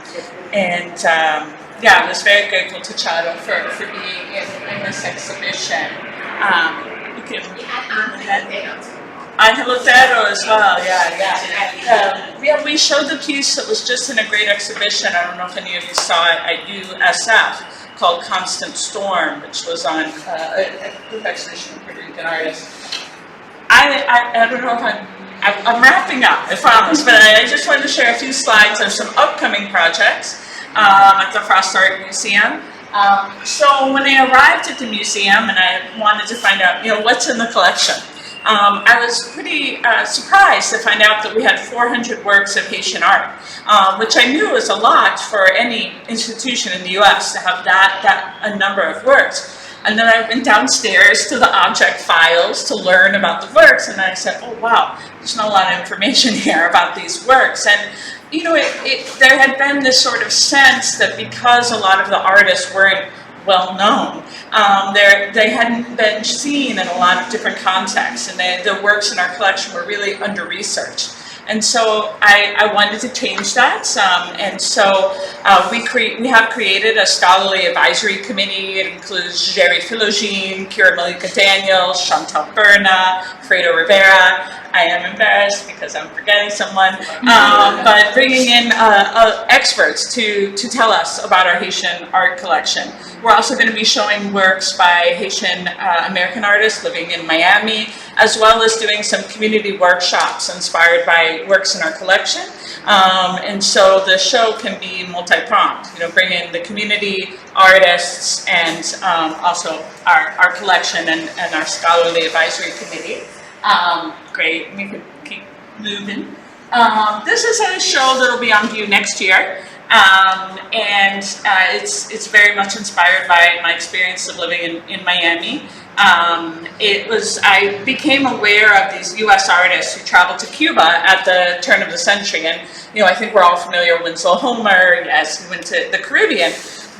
was very grateful to Chado for being in this exhibition. You can Angelotero as well, we showed the piece that was just in a great exhibition. I don't know if any of you saw it at USF, called Constant Storm, which was on a group exhibition of Puerto Rican artists. I don't know if I'm wrapping up, I promise, but I just wanted to share a few slides of some upcoming projects at the Frost Art Museum. So when I arrived at the museum and I wanted to find out, what's in the collection, I was pretty surprised to find out that we had 400 works of Haitian art, which I knew was a lot for any institution in the U.S. to have a number of works. And then I went downstairs to the object files to learn about the works, and I said, oh wow, there's not a lot of information here about these works. And there had been this sort of sense that because a lot of the artists weren't well known, they hadn't been seen in a lot of different contexts, and the works in our collection were really under researched. And so I wanted to change that, and so we have created a scholarly advisory committee. It includes Jerry Philogene, Kira Malika Daniels, Chantal Berna, Fredo Rivera. I am embarrassed because I'm forgetting someone, but bringing in experts to tell us about our Haitian art collection. We're also going to be showing works by Haitian American artists living in Miami, as well as doing some community workshops inspired by works in our collection. And so the show can be multi-pronged, bring in the community, artists, and also our collection and our scholarly advisory committee. Great, we could keep moving. This is a show that will be on view next year. And it's very much inspired by my experience of living in Miami. I became aware of these U.S. artists who traveled to Cuba at the turn of the century, and I think we're all familiar with Winslow Homer. Yes, he went to the Caribbean,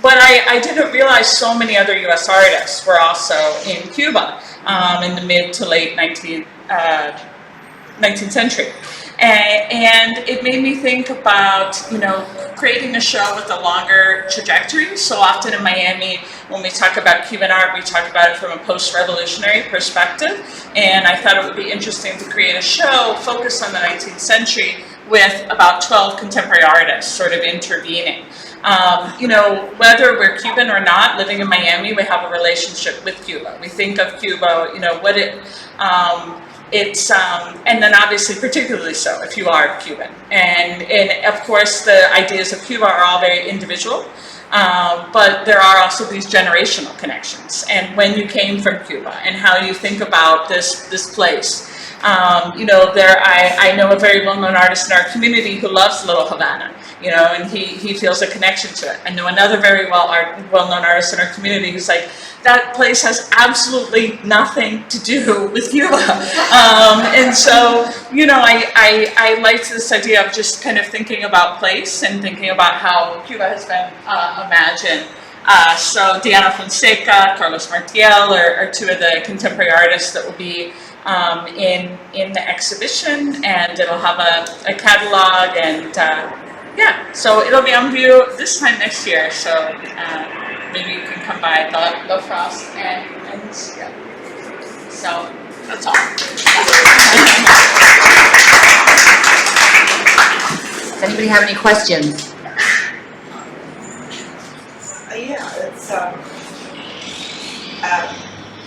but I didn't realize so many other U.S. artists were also in Cuba in the mid to late 19th century. And it made me think about, creating a show with a longer trajectory. So often in Miami, when we talk about Cuban art, we talk about it from a post-revolutionary perspective. And I thought it would be interesting to create a show focused on the 19th century with about 12 contemporary artists sort of intervening. Whether we're Cuban or not, living in Miami, we have a relationship with Cuba. We think of Cuba, what it, and then obviously particularly so if you are Cuban. And of course the ideas of Cuba are all very individual, but there are also these generational connections. And when you came from Cuba and how you think about this place. I know a very well-known artist in our community who loves Little Havana, and he feels a connection to it. I know another very well-known artist in our community who's like, that place has absolutely nothing to do with Cuba. And so, I liked this idea of just kind of thinking about place and thinking about how Cuba has been imagined. So Diana Fonseca, Carlos Martiel are two of the contemporary artists that will be in the exhibition, and it'll have a catalog, and so it'll be on view this time next year. So maybe you can come by the Frost and yeah. So that's all. Does anybody have any questions? Yeah, it's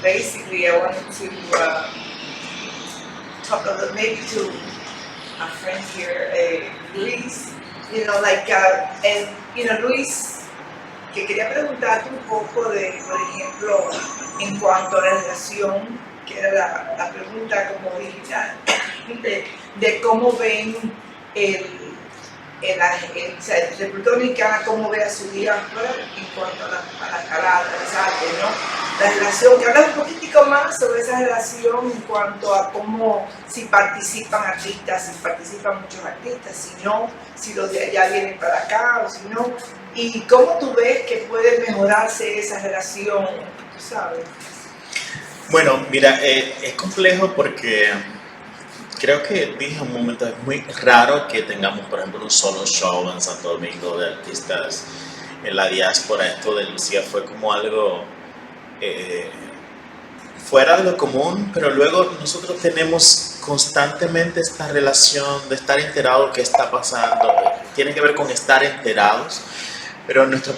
basically I wanted to talk a little, maybe to a friend here, Luis, Luis, que quería preguntarte un poco de, por ejemplo, en cuanto a la relación, que era la pregunta como original, de cómo ven República Dominicana, cómo ve a su diáspora en cuanto a la calada, las artes, ¿no? La relación, que habla un poquitico más sobre esa relación en cuanto a cómo, si participan artistas, si participan muchos artistas, si no, si los de allá vienen para acá o si no, y cómo tú ves que puede mejorarse esa relación, tú sabes. Bueno, mira, es complejo porque creo que dije un momento, es muy raro que tengamos, por ejemplo, un solo show en Santo Domingo de artistas en la diáspora. Esto de Lucía fue como algo fuera de lo común, pero luego nosotros tenemos constantemente esta relación de estar enterados de qué está pasando. Tiene que ver con estar enterados. Pero en nuestros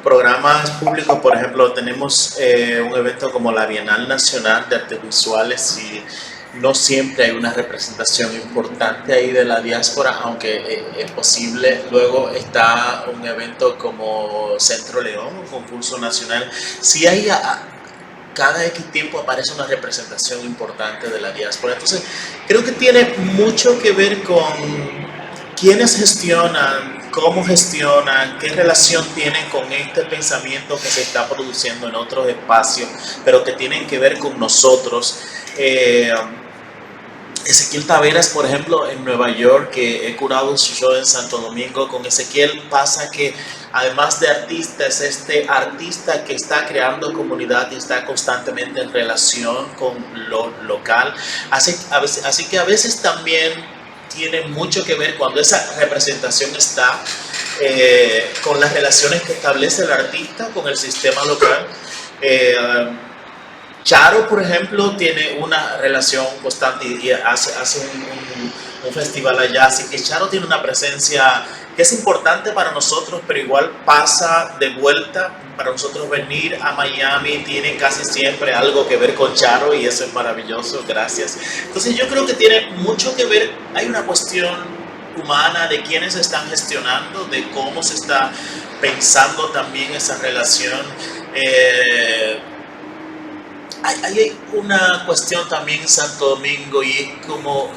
programas públicos, por ejemplo, tenemos un evento como la Bienal Nacional de Artes Visuales y no siempre hay una representación importante ahí de la diáspora, aunque es posible. Luego está un evento como Centro León, un concurso nacional. Sí hay, cada X tiempo aparece una representación importante de la diáspora. Entonces, creo que tiene mucho que ver con quiénes gestionan, cómo gestionan, qué relación tienen con este pensamiento que se está produciendo en otros espacios, pero que tienen que ver con nosotros. Ezequiel Taveras, por ejemplo, en Nueva York, que he curado su show en Santo Domingo. Con Ezequiel pasa que, además de artista, es este artista que está creando comunidad y está constantemente en relación con lo local. Así que a veces también tiene mucho que ver cuando esa representación está con las relaciones que establece el artista con el sistema local. Charo, por ejemplo, tiene una relación constante y hace un festival allá, así que Charo tiene una presencia que es importante para nosotros, pero igual pasa de vuelta. Para nosotros venir a Miami tiene casi siempre algo que ver con Charo y eso es maravilloso, gracias. Entonces yo creo que tiene mucho que ver, hay una cuestión humana de quiénes están gestionando, de cómo se está pensando también esa relación. Hay una cuestión también en Santo Domingo y es como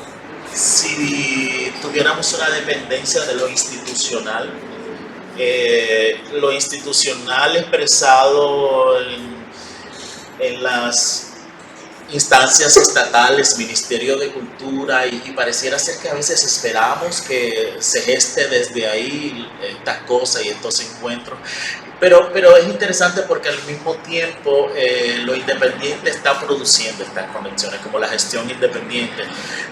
si tuviéramos una dependencia de lo institucional expresado en las instancias estatales, Ministerio de Cultura, y pareciera ser que a veces esperamos que se geste desde ahí estas cosas y estos encuentros. Pero es interesante porque al mismo tiempo lo independiente está produciendo estas conexiones, como la gestión independiente.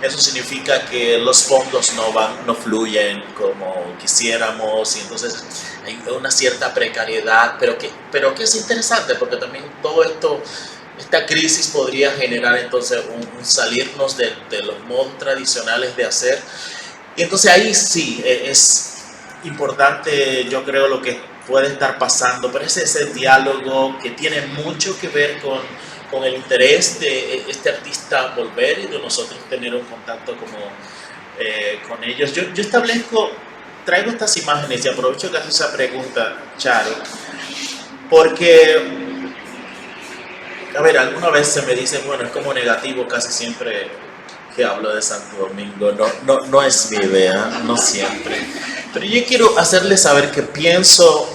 Eso significa que los fondos no fluyen como quisiéramos y entonces hay una cierta precariedad, pero que es interesante porque también todo esto, esta crisis podría generar entonces un salirnos de los modos tradicionales de hacer. Y entonces ahí sí es importante, yo creo, lo que puede estar pasando, pero es ese diálogo que tiene mucho que ver con el interés de este artista volver y de nosotros tener un contacto con ellos. Yo traigo estas imágenes y aprovecho que haces esa pregunta, Charo, porque, a ver, alguna vez se me dice, bueno, es como negativo casi siempre que hablo de Santo Domingo, no es mi idea, no siempre. Pero yo quiero hacerles saber que pienso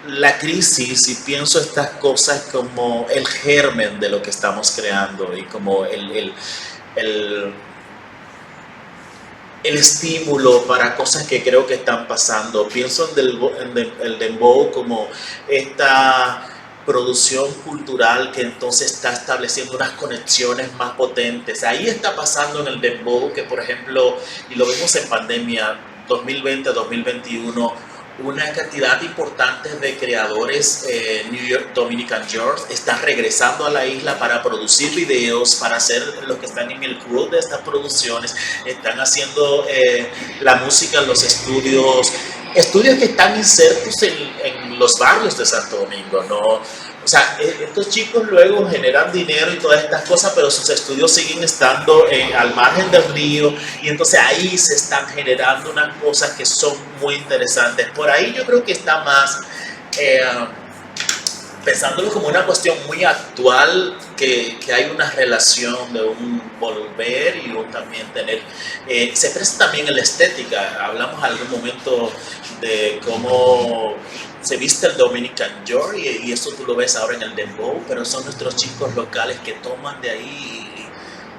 la crisis y pienso estas cosas como el germen de lo que estamos creando y como el estímulo para cosas que creo que están pasando. Pienso en el dembow como esta producción cultural que entonces está estableciendo unas conexiones más potentes. Ahí está pasando en el dembow que, por ejemplo, y lo vimos en pandemia 2020-2021, una cantidad importante de creadores New York, Dominican George están regresando a la isla para producir videos, para hacer los que están en el crew de estas producciones, están haciendo la música en los estudios que están insertos en los barrios de Santo Domingo, ¿no? O sea, estos chicos luego generan dinero y todas estas cosas, pero sus estudios siguen estando al margen del río y entonces ahí se están generando unas cosas que son muy interesantes. Por ahí yo creo que está más pensándolo como una cuestión muy actual, que hay una relación de un volver y un también tener, se presta también en la estética. Hablamos algún momento de cómo se viste el Dominican George y eso tú lo ves ahora en el dembow, pero son nuestros chicos locales que toman de ahí,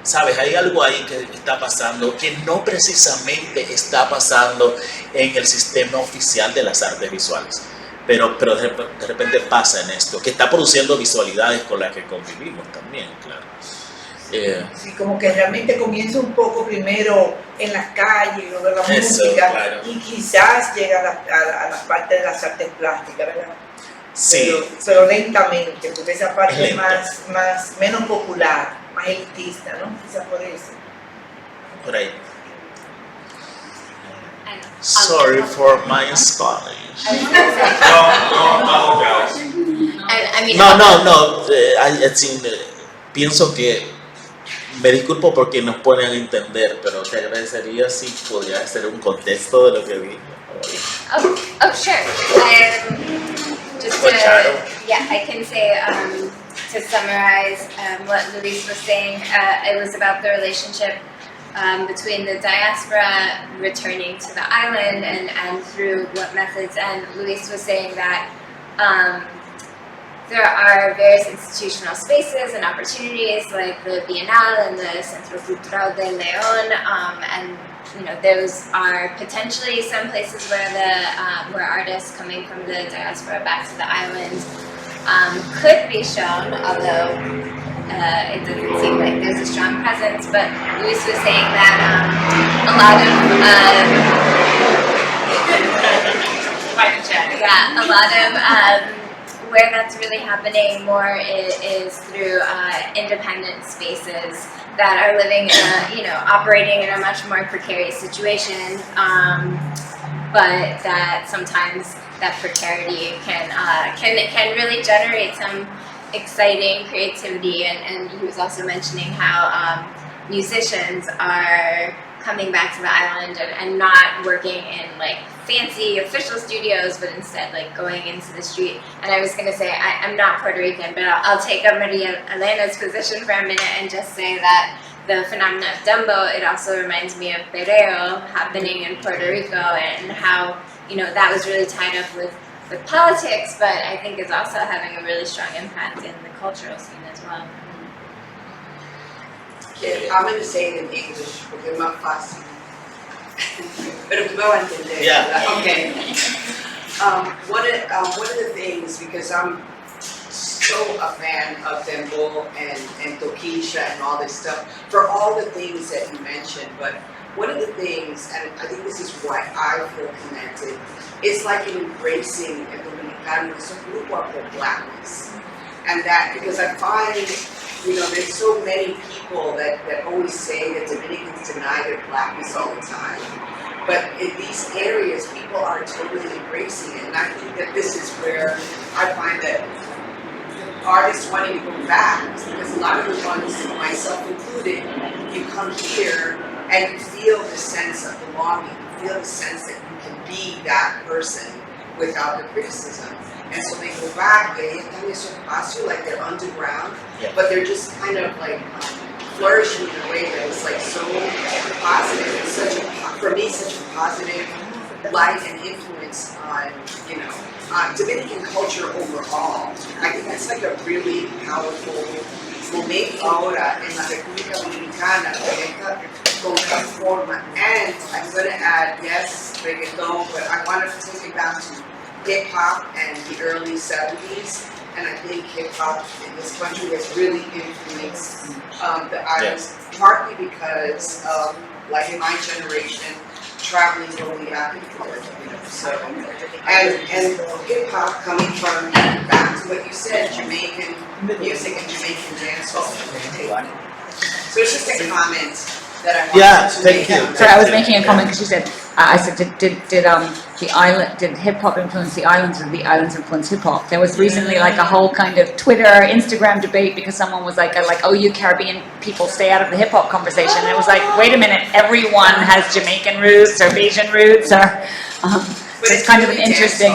¿sabes? Hay algo ahí que está pasando que no precisamente está pasando en el sistema oficial de las artes visuales. Pero de repente pasa en esto, que está produciendo visualidades con las que convivimos también, claro. Sí, como que realmente comienza un poco primero en las calles, lo de la música, claro. Y quizás llega a la parte de las artes plásticas, ¿verdad? Sí. Pero lentamente, porque esa parte menos popular, más elitista, ¿no? Quizás por eso. Por ahí. Sorry for my Spanish. Pienso que me disculpo porque nos ponen a entender, pero te agradecería si podría hacer un contexto de lo que vi. Sure. I can say to summarize what Luis was saying, it was about the relationship between the diaspora returning to the island and through what methods. And Luis was saying that there are various institutional spaces and opportunities like the Bienal and the Centro Cultural de León, and those are potentially some places where artists coming from the diaspora back to the island could be shown, although it doesn't seem like there's a strong presence. But Luis was saying that a lot of where that's really happening more is through independent spaces that are living in operating in a much more precarious situation, but that sometimes that precarity can really generate some exciting creativity. And he was also mentioning how musicians are coming back to the island and not working in like fancy official studios, but instead like going into the street. And I was going to say, I'm not Puerto Rican, but I'll take up Maria Elena's position for a minute and just say that the phenomenon of Dumbo, it also reminds me of Perreo happening in Puerto Rico, and how, that was really tied up with politics, but I think it's also having a really strong impact in the cultural scene as well. I'm going to say it in English porque es más fácil. Pero tú me vas a entender. Yeah. Okay. One of the things, because I'm so a fan of Dembo and Toquisha and all this stuff, for all the things that you mentioned, but one of the things, and I think this is why I feel connected, it's like embracing el Dominicano, es un grupo of blackness. And that, because I find, there's so many people that always say that Dominicans deny their blackness all the time. But in these areas, people are totally embracing it. And I think that this is where I find that artists wanting to go back, because a lot of the ones, myself included, you come here and you feel the sense of belonging, you feel the sense that you can be that person without the criticism. And so they go back, they están en su espacio, like they're underground, but they're just kind of like flourishing in a way that is like so positive. It's for me, such a positive light and influence on, Dominican culture overall. I think that's like a really powerful momento ahora en la República Dominicana, con esta forma. And I'm going to add, yes, reggaeton, but I wanted to take it back to hip hop and the early 70s, and I think hip hop in this country has really influenced the artists, partly because of, like in my generation, traveling going back and forth, so, and hip hop coming from, back to what you said, Jamaican music and Jamaican dance hall. So it's just a comment that I wanted to make. Sorry, I was making a comment because you said, I said, did hip hop influence the islands, or the islands influence hip hop? There was recently like a whole kind of Twitter, Instagram debate because someone was like, oh, you Caribbean people stay out of the hip hop conversation. And it was like, wait a minute, everyone has Jamaican roots or Bayesian roots, or so it's kind of an interesting.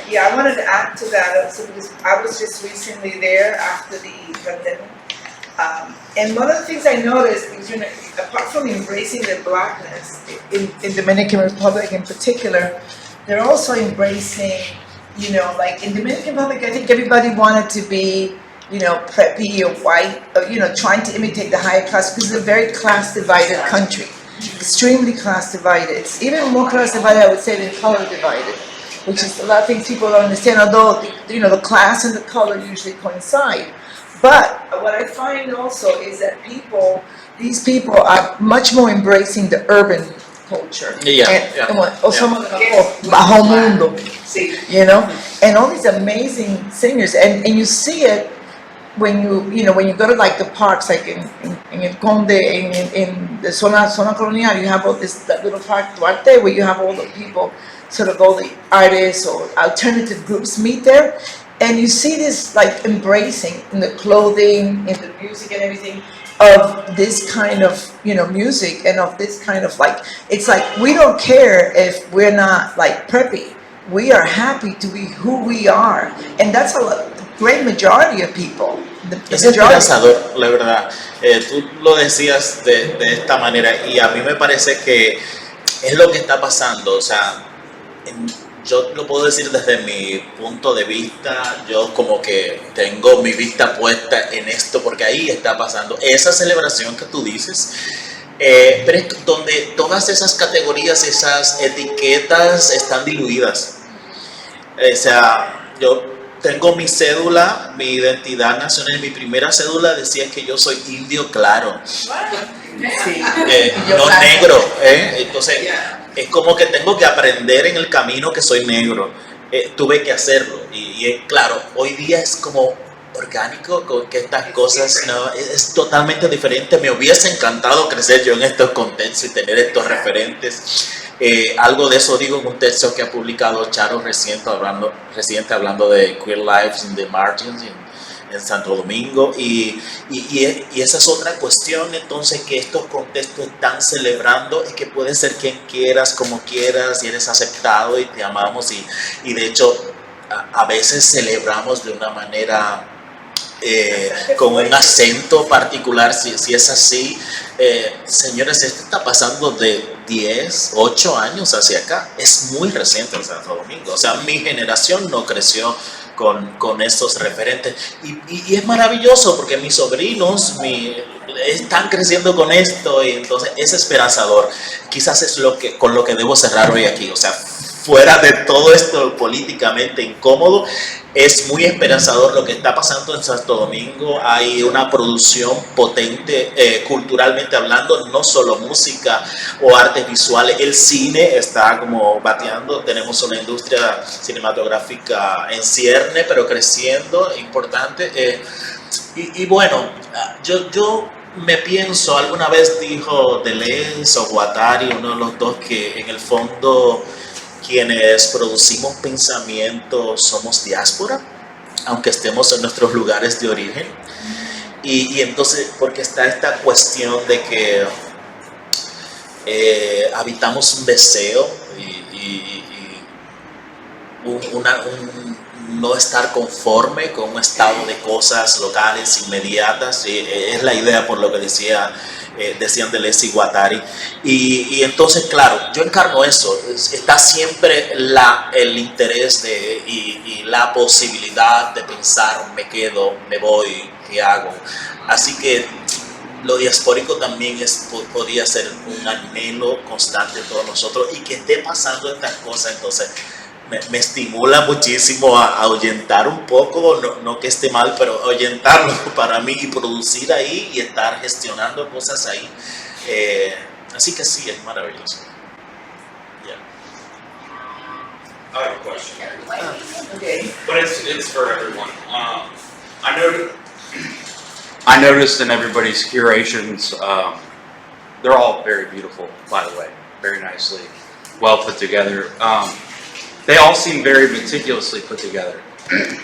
Yeah, I wanted to add to that also because I was just recently there after the pandemic. And one of the things I noticed is, apart from embracing the blackness in Dominican Republic in particular, they're also embracing, like in Dominican Republic, I think everybody wanted to be, preppy or white, or, trying to imitate the higher class, because it's a very class divided country, extremely class divided. It's even more class divided, I would say, than color divided, which is a lot of things people don't understand, although, the class and the color usually coincide. But what I find also is that these people are much more embracing the urban culture. Or some of them are called bajo mundo, and all these amazing singers, and you see it when you go to like the parks, like in El Conde, in the zona colonial, you have all that little park Duarte where you have all the people, sort of all the artists or alternative groups meet there. And you see this like embracing in the clothing, in the music and everything of this kind of, music, and of this kind of like, it's like we don't care if we're not like preppy. We are happy to be who we are. And that's a great majority of people. Es esperanzador, la verdad. Tú lo decías de esta manera y a mí me parece que es lo que está pasando. O sea, yo lo puedo decir desde mi punto de vista, yo como que tengo mi vista puesta en esto porque ahí está pasando esa celebración que tú dices, pero es donde todas esas categorías, esas etiquetas están diluidas. O sea, yo tengo mi cédula, mi identidad nacional, mi primera cédula decía que yo soy indio claro, no negro, entonces es como que tengo que aprender en el camino que soy negro, tuve que hacerlo y claro, hoy día es como orgánico con que estas cosas no, es totalmente diferente. Me hubiese encantado crecer yo en estos contextos y tener estos referentes. Algo de eso digo en un texto que ha publicado Charo reciente hablando de Queer Lives in the Margins en Santo Domingo y esa es otra cuestión entonces que estos contextos están celebrando es que puedes ser quien quieras, como quieras y eres aceptado y te amamos y de hecho a veces celebramos de una manera con un acento particular, si es así. Señores, esto está pasando de 8 años hacia acá, es muy reciente en Santo Domingo, o sea, mi generación no creció con estos referentes y es maravilloso porque mis sobrinos están creciendo con esto y entonces es esperanzador. Quizás es con lo que debo cerrar hoy aquí, o sea, fuera de todo esto políticamente incómodo, es muy esperanzador lo que está pasando en Santo Domingo. Hay una producción potente culturalmente hablando, no solo música o artes visuales, el cine está como bateando, tenemos una industria cinematográfica en cierne, pero creciendo, importante. Y bueno, yo me pienso, alguna vez dijo Deleuze o Guattari, uno de los dos, que en el fondo quienes producimos pensamiento somos diáspora, aunque estemos en nuestros lugares de origen. Y entonces, porque está esta cuestión de que habitamos un deseo y un no estar conforme con un estado de cosas locales, inmediatas. Es la idea por lo que decían Deleuze y Guattari. Y entonces, claro, yo encarno eso. Está siempre el interés y la posibilidad de pensar, me quedo, me voy, ¿qué hago? Así que lo diaspórico también podría ser un anhelo constante de todos nosotros y que esté pasando estas cosas, entonces me estimula muchísimo a ahuyentar un poco, no que esté mal, pero ahuyentarlo para mí y producir ahí y estar gestionando cosas ahí. Así que sí, es maravilloso. Yeah. I have a question. Okay. But it's for everyone. I noticed in everybody's curations, they're all very beautiful, by the way, very nicely, well put together. They all seem very meticulously put together.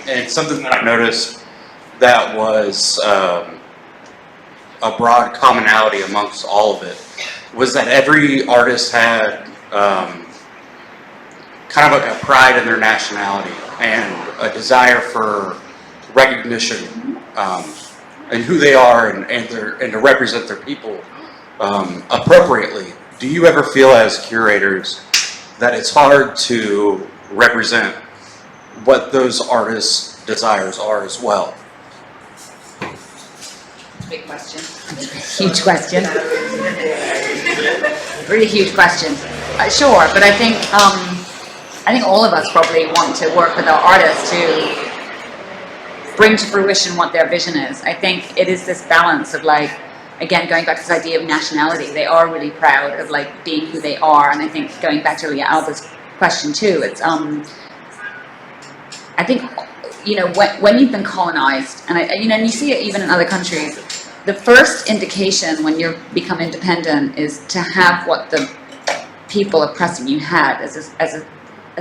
And something that I noticed that was a broad commonality amongst all of it was that every artist had kind of like a pride in their nationality and a desire for recognition and who they are and to represent their people appropriately. Do you ever feel as curators that it's hard to represent what those artists' desires are as well? Big question. Huge question. Really huge question. Sure, but I think all of us probably want to work with our artists to bring to fruition what their vision is. I think it is this balance of, like, again, going back to this idea of nationality, they are really proud of, like, being who they are. And I think going back to Alba's question too, it's I think, you know, when you've been colonized, and and you see it even in other countries, the first indication when you become independent is to have what the people oppressing you had as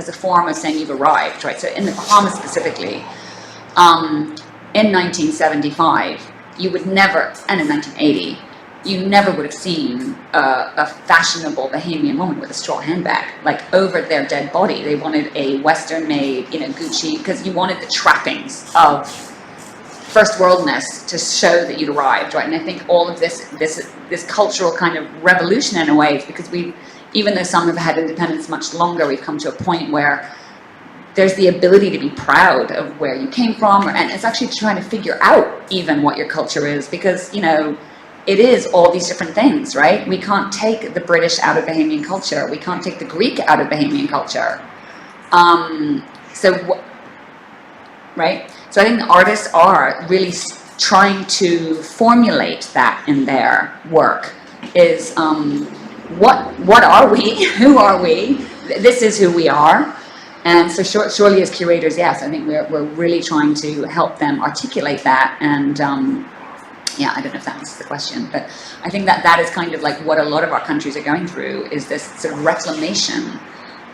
a form of saying you've arrived, right? So in the Bahamas specifically, in 1975, you would never, and in 1980, you never would have seen a fashionable Bahamian woman with a straw handbag, like, over their dead body. They wanted a Western-made, Gucci, because you wanted the trappings of first worldness to show that you'd arrived, right? And I think all of this cultural kind of revolution in a way is because even though some have had independence much longer, we've come to a point where there's the ability to be proud of where you came from, and it's actually trying to figure out even what your culture is, because, it is all these different things, right? We can't take the British out of Bahamian culture. We can't take the Greek out of Bahamian culture. So right? So I think the artists are really trying to formulate that in their work. Is what are we? Who are we? This is who we are. And so surely as curators, yes, I think we're really trying to help them articulate that. And yeah, I don't know if that answers the question, but I think that is kind of like what a lot of our countries are going through, is this sort of reclamation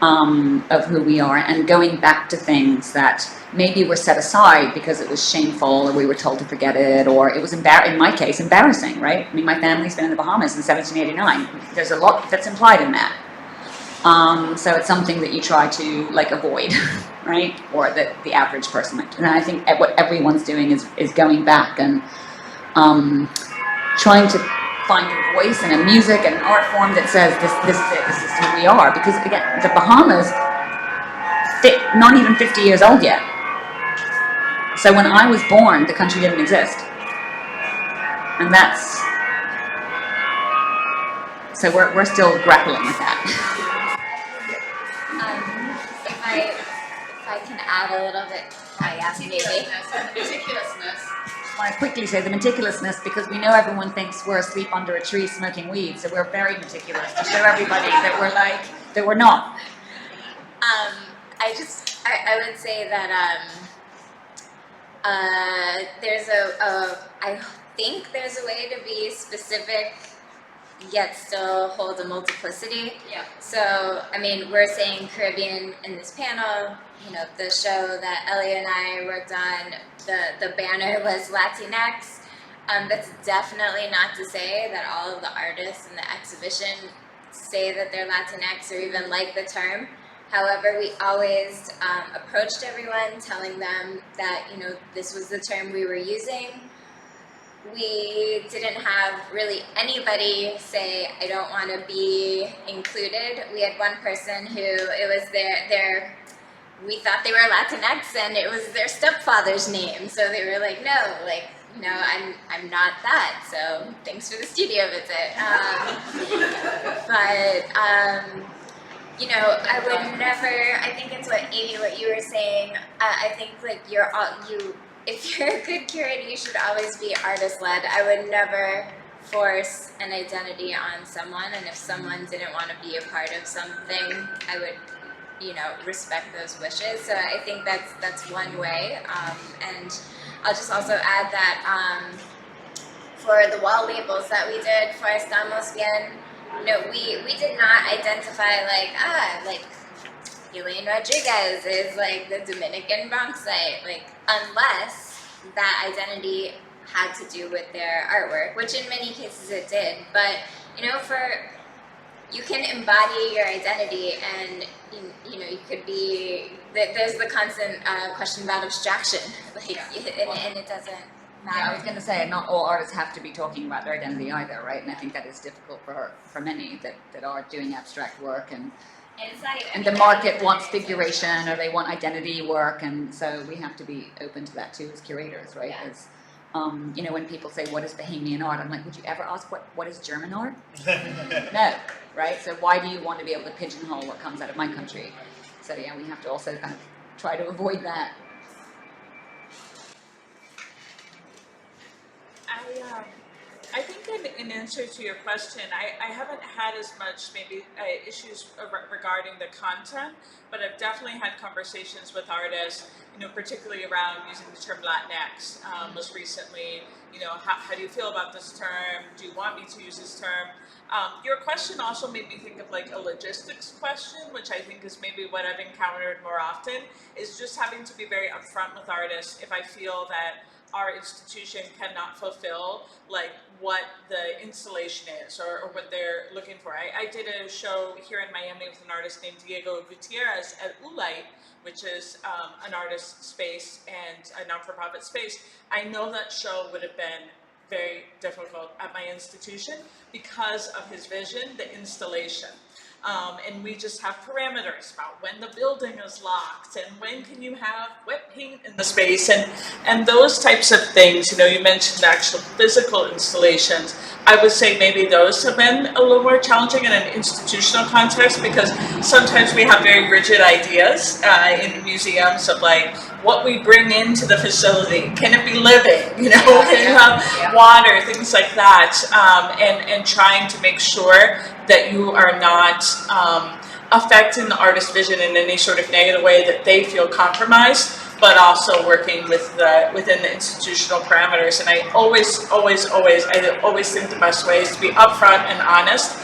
of who we are, and going back to things that maybe were set aside because it was shameful, or we were told to forget it, or it was in my case, embarrassing, right? I mean, my family's been in the Bahamas in 1789. There's a lot that's implied in that. So it's something that you try to like avoid, right? Or that the average person might. And I think what everyone's doing is going back and trying to find a voice and a music and an art form that says this is who we are. Because again, the Bahamas, not even 50 years old yet. So when I was born, the country didn't exist. And so we're still grappling with that. If I can add a little bit, maybe. Meticulousness. I want to quickly say the meticulousness, because we know everyone thinks we're asleep under a tree smoking weed, so we're very meticulous to show everybody that we're not. I would say that I think there's a way to be specific yet still hold a multiplicity. Yeah. So, I mean, we're saying Caribbean in this panel. You know, the show that Ellie and I worked on, the banner was Latinx. That's definitely not to say that all of the artists in the exhibition say that they're Latinx or even like the term. However, we always approached everyone telling them that, you know, this was the term we were using. We didn't have really anybody say, I don't want to be included. We had one person who, it was we thought they were Latinx and it was their stepfather's name. So they were like, no, like, you know, I'm not that. So thanks for the studio visit. You know, I would never, I think it's what Amy, what you were saying, I think like if you're a good curator, you should always be artist-led. I would never force an identity on someone, and if someone didn't want to be a part of something, I would, you know, respect those wishes. So I think that's one way. And I'll just also add that for the wall labels that we did for Estamos Bien, you know, we did not identify like Elaine Rodriguez is like the Dominican Bronxite, like unless that identity had to do with their artwork, which in many cases it did. But you know, you can embody your identity, and you know, you could be. There's the constant question about abstraction, like, and it doesn't matter. Yeah, I was going to say, not all artists have to be talking about their identity either, right? And I think that is difficult for many that are doing abstract work, and the market wants figuration, or they want identity work, and so we have to be open to that too as curators, right? Yeah. As, you know, when people say, what is Bahamian art? I'm like, would you ever ask what is German art? No, right? So why do you want to be able to pigeonhole what comes out of my country? So yeah, we have to also kind of try to avoid that. I think in answer to your question, I haven't had as much maybe issues regarding the content, but I've definitely had conversations with artists, you know, particularly around using the term Latinx. Most recently, you know, how do you feel about this term? Do you want me to use this term? Your question also made me think of like a logistics question, which I think is maybe what I've encountered more often, is just having to be very upfront with artists if I feel that our institution cannot fulfill like what the installation is or what they're looking for. I did a show here in Miami with an artist named Diego Gutierrez at Ulite, which is an artist space and a non-for-profit space. I know that show would have been very difficult at my institution because of his vision, the installation. And we just have parameters about when the building is locked and when can you have wet paint in the space and those types of things. You know, you mentioned actual physical installations. I would say maybe those have been a little more challenging in an institutional context, because sometimes we have very rigid ideas in museums of like what we bring into the facility. Can it be living? You know, can you have water, things like that, and trying to make sure that you are not affecting the artist's vision in any sort of negative way, that they feel compromised, but also working with within the institutional parameters. And I always think the best way is to be upfront and honest,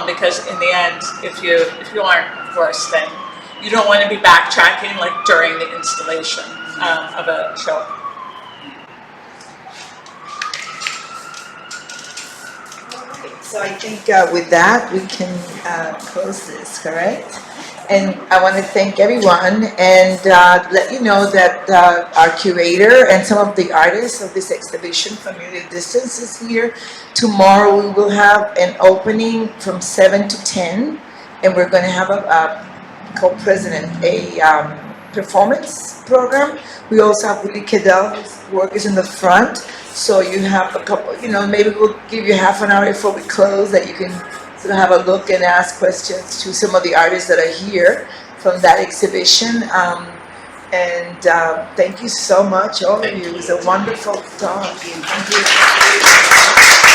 because in the end, if you aren't, of course, then you don't want to be backtracking like during the installation of a show. So I think with that, we can close this, correct? And I want to thank everyone and let you know that our curator and some of the artists of this exhibition from Community Distance is here. Tomorrow we will have an opening from 7 to 10, and we're going to have a co-president, a performance program. We also have Willie Cadell, whose work is in the front. So you have a couple, you know, maybe we'll give you half an hour before we close that you can sort of have a look and ask questions to some of the artists that are here from that exhibition. And thank you so much, all of you. It was a wonderful talk. Thank you.